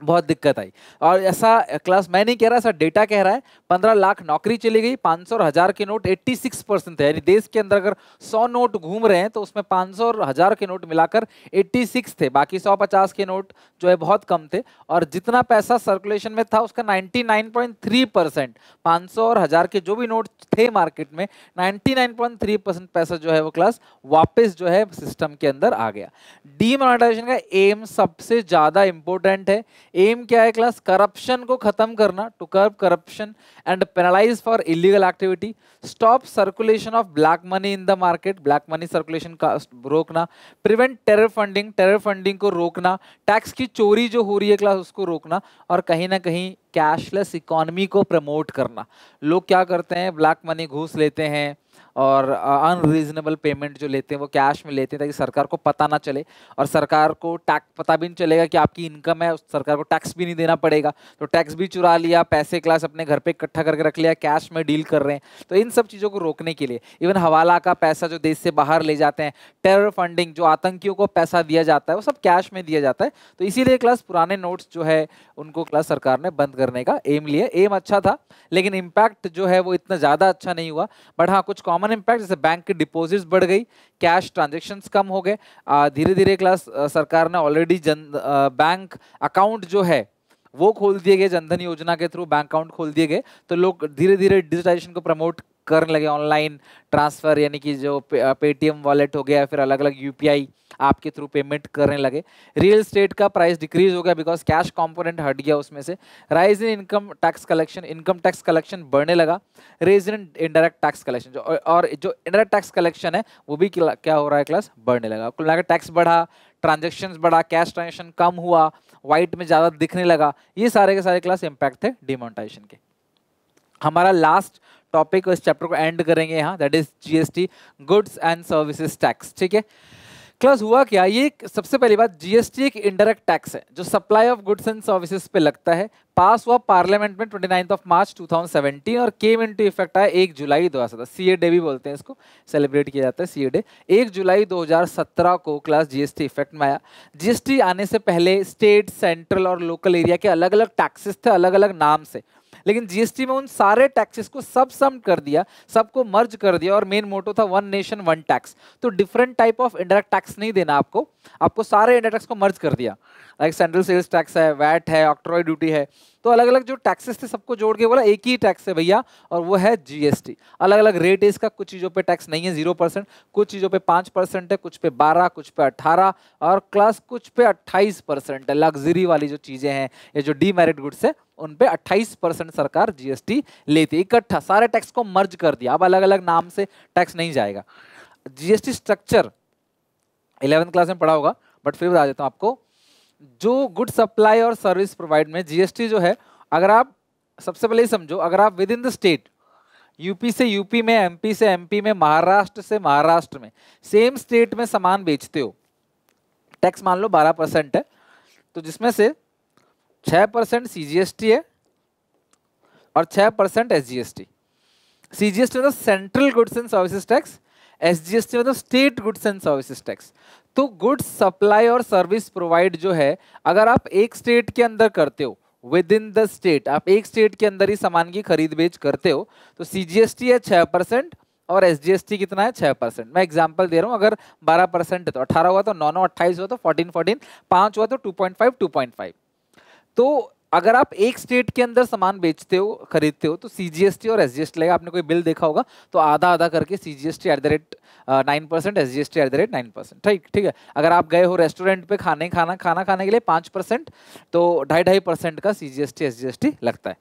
Speaker 1: बहुत दिक्कत आई। और ऐसा क्लास मैं नहीं कह रहा, ऐसा डेटा कह रहा है। 15 लाख नौकरी चली गई, 500 और 1000 के नोट 86% थे, यानी देश के अंदर अगर 100 नोट घूम रहे हैं तो उसमें 500 और 1000 के नोट मिलाकर 86 थे, बाकी 150 के नोट जो है बहुत कम थे। और जितना पैसा सर्कुलेशन में था उसका 99.3%, 500 और 1000 के जो भी नोट थे मार्केट में, 99.3% पैसा जो है वो क्लास वापस जो है सिस्टम के अंदर आ गया। डीमोनेटाइजेशन का एम सबसे ज्यादा इंपॉर्टेंट है। एम क्या है क्लास? करप्शन को खत्म करना, to curb corruption and penalise for illegal activity, stop circulation of black money in the market, black money circulation का रोकना, prevent terror funding, terror funding को रोकना, टैक्स की चोरी जो हो रही है क्लास उसको रोकना, और कहीं ना कहीं कैशलेस इकोनॉमी को प्रमोट करना। लोग क्या करते हैं, ब्लैक मनी घूस लेते हैं और अनरीजनेबल पेमेंट जो लेते हैं वो कैश में लेते हैं ताकि सरकार को पता ना चले, और सरकार को टैक्स पता भी नहीं चलेगा कि आपकी इनकम है, उस सरकार को टैक्स भी नहीं देना पड़ेगा, तो टैक्स भी चुरा लिया, पैसे क्लास अपने घर पे इकट्ठा करके रख लिया, कैश में डील कर रहे हैं। तो इन सब चीज़ों को रोकने के लिए, इवन हवाला का पैसा जो देश से बाहर ले जाते हैं, टेरर फंडिंग जो आतंकियों को पैसा दिया जाता है वो सब कैश में दिया जाता है। तो इसीलिए क्लास पुराने नोट्स जो है उनको क्लास सरकार ने बंद करने का एम लिया। एम अच्छा था लेकिन इम्पैक्ट जो है वो इतना ज़्यादा अच्छा नहीं हुआ। बट हाँ, कुछ कॉमन इम्पैक्ट जैसे बैंक की डिपॉजिट्स बढ़ गई, कैश ट्रांजेक्शन्स कम हो गए, धीरे धीरे क्लास सरकार ने ऑलरेडी बैंक अकाउंट जो है वो खोल दिए गए, जनधन योजना के थ्रू बैंक अकाउंट खोल दिए गए, तो लोग धीरे धीरे डिजिटाइजेशन को प्रमोट करने लगे, ऑनलाइन ट्रांसफर यानी कि जो पेटीएम वॉलेट हो गया, फिर अलग अलग यूपीआई आपके थ्रू पेमेंट करने लगे। रियल स्टेट का प्राइस डिक्रीज हो गया बिकॉज कैश कंपोनेंट हट गया उसमें से। Rise in income tax collection, income tax collection बढ़ने लगा। Raise in indirect tax collection, जो और जो इनडायरेक्ट टैक्स कलेक्शन है वो भी क्या हो रहा है क्लास? बढ़ने लगा। कुल मिलाकर टैक्स बढ़ा, ट्रांजेक्शन्स बढ़ा, कैश ट्रांजेक्शन कम हुआ, व्हाइट में ज़्यादा दिखने लगा। ये सारे के सारे क्लास इम्पैक्ट थे डिमोनेटाइजेशन के। हमारा लास्ट टॉपिक इस चैप्टर को एंड करेंगे यहाँ, that is GST, goods and services tax. ठीक है क्लास, हुआ क्या? ये सबसे पहली बात, जीएसटी एक इनडायरेक्ट टैक्स है जो supply of goods and services पे लगता है। पास हुआ पार्लियामेंट में 29 मार्च 2017 और केम इनटू इफेक्ट आया 1 जुलाई 2017। सीए डे भी बोलते हैं इसको, सेलिब्रेट किया जाता है सीए डे। 1 जुलाई 2017 को क्लास जीएसटी इफेक्ट में आया। जीएसटी आने से पहले स्टेट, सेंट्रल और लोकल एरिया के अलग अलग टैक्सेस थे, अलग अलग नाम से, लेकिन जीएसटी में उन सारे टैक्सेस को सब सम कर दिया, सबको मर्ज कर दिया, और मेन मोटो था वन नेशन वन टैक्स। तो different type of indirect tax नहीं देना आपको सारे इंडायरेक्ट टैक्स को मर्ज कर दिया। लाइक सेंट्रल सेल्स टैक्स है, वैट है, ऑक्ट्रॉय ड्यूटी है, तो अलग अलग जो टैक्सेस थे सबको जोड़ के बोला एक ही टैक्स है भैया, और वो है जीएसटी। अलग अलग रेट है इसका, कुछ चीज़ों पे टैक्स नहीं है 0%, कुछ चीज़ों पे 5% है, कुछ पे 12, कुछ पे 18 और क्लास कुछ पे 28% है। लग्जरी वाली जो चीज़ें हैं, ये जो डीमेरिट गुड्स है, उन पे 28% सरकार जीएसटी लेती है। इकट्ठा सारे टैक्स को मर्ज कर दिया, अब अलग अलग नाम से टैक्स नहीं जाएगा। जीएसटी स्ट्रक्चर 11th क्लास में पढ़ा होगा, बट फिर बता देता हूँ आपको। जो गुड सप्लाई और सर्विस प्रोवाइड में जीएसटी जो है, अगर आप सबसे पहले ही समझो, अगर आप with in the state, UP से यूपी में, एमपी से एमपी में, महाराष्ट्र से महाराष्ट्र में, सेम स्टेट में सामान बेचते हो, टैक्स मान लो 12% है, तो जिसमें से 6% सीजीएसटी है और 6% एसजीएसटी। सीजीएसटी मतलब central goods and services tax, SGST मतलब state goods and services tax. तो गुड्स सप्लाई और सर्विस प्रोवाइड जो है, अगर आप एक स्टेट के अंदर करते हो, विद इन द स्टेट, आप एक स्टेट के अंदर ही सामान की खरीद बेच करते हो, तो सीजीएसटी है 6% और एसजीएसटी कितना है? 6%। मैं एग्जांपल दे रहा हूँ, अगर 12% है तो 18 हुआ, तो 9 9 28 हुआ तो 14 14, 5 हुआ तो 2.5 2.5। तो अगर आप एक स्टेट के अंदर सामान बेचते हो, खरीदते हो, तो सीजीएसटी और एसजीएसटी लगेगा। आपने कोई बिल देखा होगा तो आधा आधा करके, सीजीएसटी @9%, एसजीएसटी @9%। ठीक है। अगर आप गए हो रेस्टोरेंट पे खाना खाने के लिए 5%, तो 2.5% का सीजीएसटी एसजीएसटी लगता है।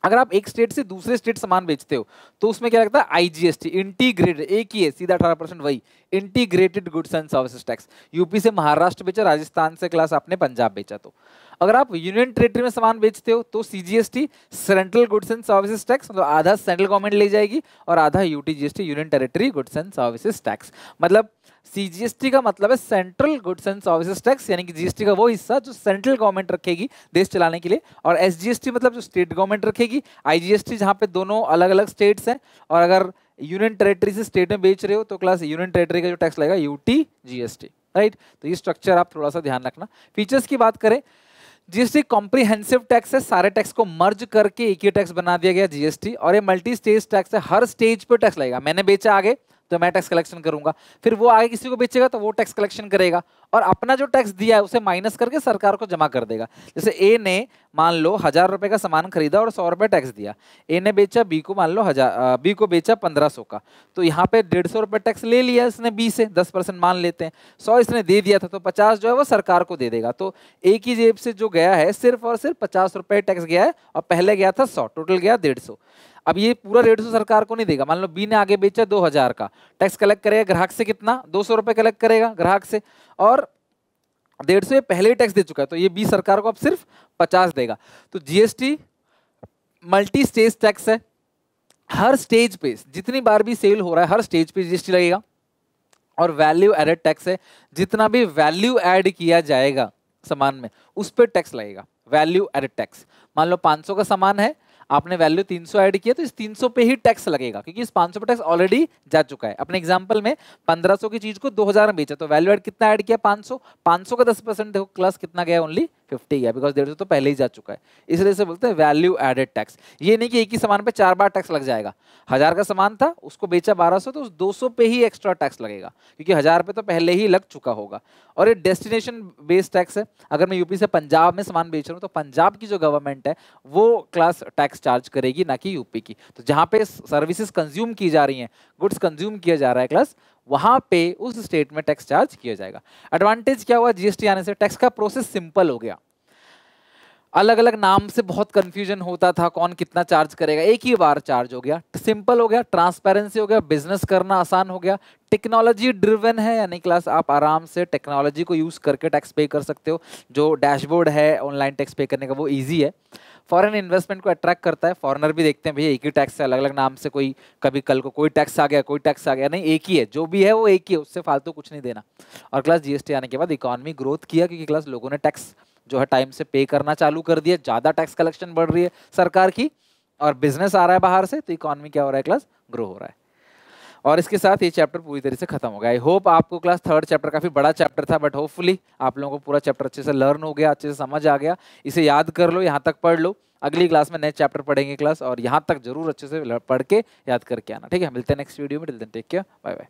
Speaker 1: अगर आप एक स्टेट से दूसरे स्टेट सामान बेचते हो तो उसमें क्या लगता है? आईजीएसटी, इंटीग्रेटेड, एक ही है, सीधा 18% वही, integrated goods and services tax. UP से महाराष्ट्र बेचा, राजस्थान से क्लास आपने पंजाब बेचा। तो अगर आप यूनियन टेरिटरी में सामान बेचते हो तो CGST, central goods and services tax, मतलब आधा सेंट्रल गवर्नमेंट ले जाएगी और आधा UTGST, union territory goods and services tax. मतलब सीजीएसटी का मतलब है central goods and services tax, यानी कि जीएसटी का वो हिस्सा जो सेंट्रल गवर्नमेंट रखेगी देश चलाने के लिए, और एसजीएसटी मतलब जो स्टेट गवर्नमेंट रखेगी, आईजीएसटी जहां पे दोनों अलग अलग स्टेट्स हैं, और अगर यूनियन टेरिटरी से स्टेट में बेच रहे हो तो क्लास यूनियन टेरिटरी का जो टैक्स लगेगा यूटीजीएसटी। राइट, तो ये स्ट्रक्चर आप थोड़ा सा ध्यान रखना। फीचर्स की बात करें, जीएसटी कॉम्प्रिहेंसिव टैक्स है, सारे टैक्स को मर्ज करके एक ही टैक्स बना दिया गया जीएसटी। और ये मल्टी स्टेज टैक्स है, हर स्टेज पे टैक्स लगेगा। मैंने बेचा आगे तो मैं टैक्स कलेक्शन करूंगा, फिर वो आगे किसी को बेचेगा तो वो टैक्स कलेक्शन करेगा, और अपना जो टैक्स दिया है उसे माइनस करके सरकार को जमा कर देगा। जैसे ए ने मान लो 1000 रुपए का सामान खरीदा और 100 रुपए टैक्स दिया, ए ने बेचा बी को, मान लो 1000, बी को बेचा 1500 का, तो यहाँ पे 150 रुपए टैक्स ले लिया इसने बी से, 10% मान लेते हैं, 100 इसने दे दिया था, तो 50 जो है वो सरकार को दे देगा। तो एक ही जेब से जो गया है सिर्फ और सिर्फ 50 रुपए टैक्स गया है, और पहले गया था 100, टोटल गया 150। अब ये पूरा 150 सरकार को नहीं देगा। मान लो बी ने आगे बेचा 2000 का, टैक्स कलेक्ट करेगा ग्राहक से कितना, 200 रुपए कलेक्ट करेगा ग्राहक से, और 150 ये पहले ही टैक्स दे चुका है, तो ये बी सरकार को अब सिर्फ 50 देगा। तो जीएसटी मल्टी स्टेज टैक्स है, हर स्टेज पे जितनी बार भी सेल हो रहा है हर स्टेज पे जीएसटी लगेगा। और वैल्यू एडेड टैक्स है, जितना भी वैल्यू ऐड किया जाएगा सामान में उस पर टैक्स लगेगा, वैल्यू एडेड टैक्स। मान लो 500 का सामान है, आपने वैल्यू 300 ऐड किया तो इस 300 पे ही टैक्स लगेगा, क्योंकि इस 500 पे टैक्स ऑलरेडी जा चुका है। अपने एग्जांपल में 1500 की चीज को 2000 में बेचा, तो वैल्यू ऐड कितना ऐड किया, 500, 500 का 10% देखो क्लास कितना गया, ओनली 50 गया, बिकॉज 150 तो पहले ही जा चुका है, इसलिए से बोलते हैं वैल्यू एडेड टैक्स। ये नहीं कि एक ही सामान पे 4 बार टैक्स लग जाएगा। 1000 का सामान था, उसको बेचा 1200, तो उस 200 पे ही एक्स्ट्रा टैक्स लगेगा, क्योंकि 1000 पे तो पहले ही लग चुका होगा। और ये डेस्टिनेशन बेस्ड टैक्स है, अगर मैं यूपी से पंजाब में सामान बेच रहा हूँ तो पंजाब की जो गवर्नमेंट है वो क्लास टैक्स चार्ज करेगी, ना कि यूपी की। तो जहाँ पे सर्विसेज कंज्यूम की जा रही हैं, गुड्स कंज्यूम किया जा रहा है क्लास, वहां पे उस स्टेट में टैक्स चार्ज किया जाएगा। एडवांटेज क्या हुआ जीएसटी आने से, टैक्स का प्रोसेस सिंपल हो गया। अलग अलग नाम से बहुत कंफ्यूजन होता था, कौन कितना चार्ज करेगा, एक ही बार चार्ज हो गया, सिंपल हो गया, ट्रांसपेरेंसी हो गया, बिजनेस करना आसान हो गया। टेक्नोलॉजी ड्रिवन है, यानी क्लास आप आराम से टेक्नोलॉजी को यूज करके टैक्स पे कर सकते हो। जो डैशबोर्ड है ऑनलाइन टैक्स पे करने का वो ईजी है। फॉरेन इन्वेस्टमेंट को अट्रैक्ट करता है, फॉरेनर भी देखते हैं भैया एक ही टैक्स है, अलग अलग नाम से, कोई कभी कल को कोई टैक्स आ गया, कोई टैक्स आ गया, नहीं एक ही है, जो भी है वो एक ही है, उससे फालतू कुछ नहीं देना। और क्लास जीएसटी आने के बाद इकोनॉमी ग्रोथ किया, क्योंकि क्लास लोगों ने टैक्स जो है टाइम से पे करना चालू कर दिया, ज्यादा टैक्स कलेक्शन बढ़ रही है सरकार की, और बिजनेस आ रहा है बाहर से, तो इकोनॉमी क्या हो रहा है क्लास, ग्रो हो रहा है। और इसके साथ ये चैप्टर पूरी तरह से खत्म हो गया। आई होप आपको क्लास थर्ड चैप्टर, काफी बड़ा चैप्टर था, बट होपफुली आप लोगों को पूरा चैप्टर अच्छे से लर्न हो गया, अच्छे से समझ आ गया। इसे याद कर लो, यहाँ तक पढ़ लो, अगली क्लास में नए चैप्टर पढ़ेंगे क्लास, और यहाँ तक जरूर अच्छे से पढ़ के याद करके आना, ठीक है। मिलते हैं नेक्स्ट वीडियो में, till then take care, bye bye.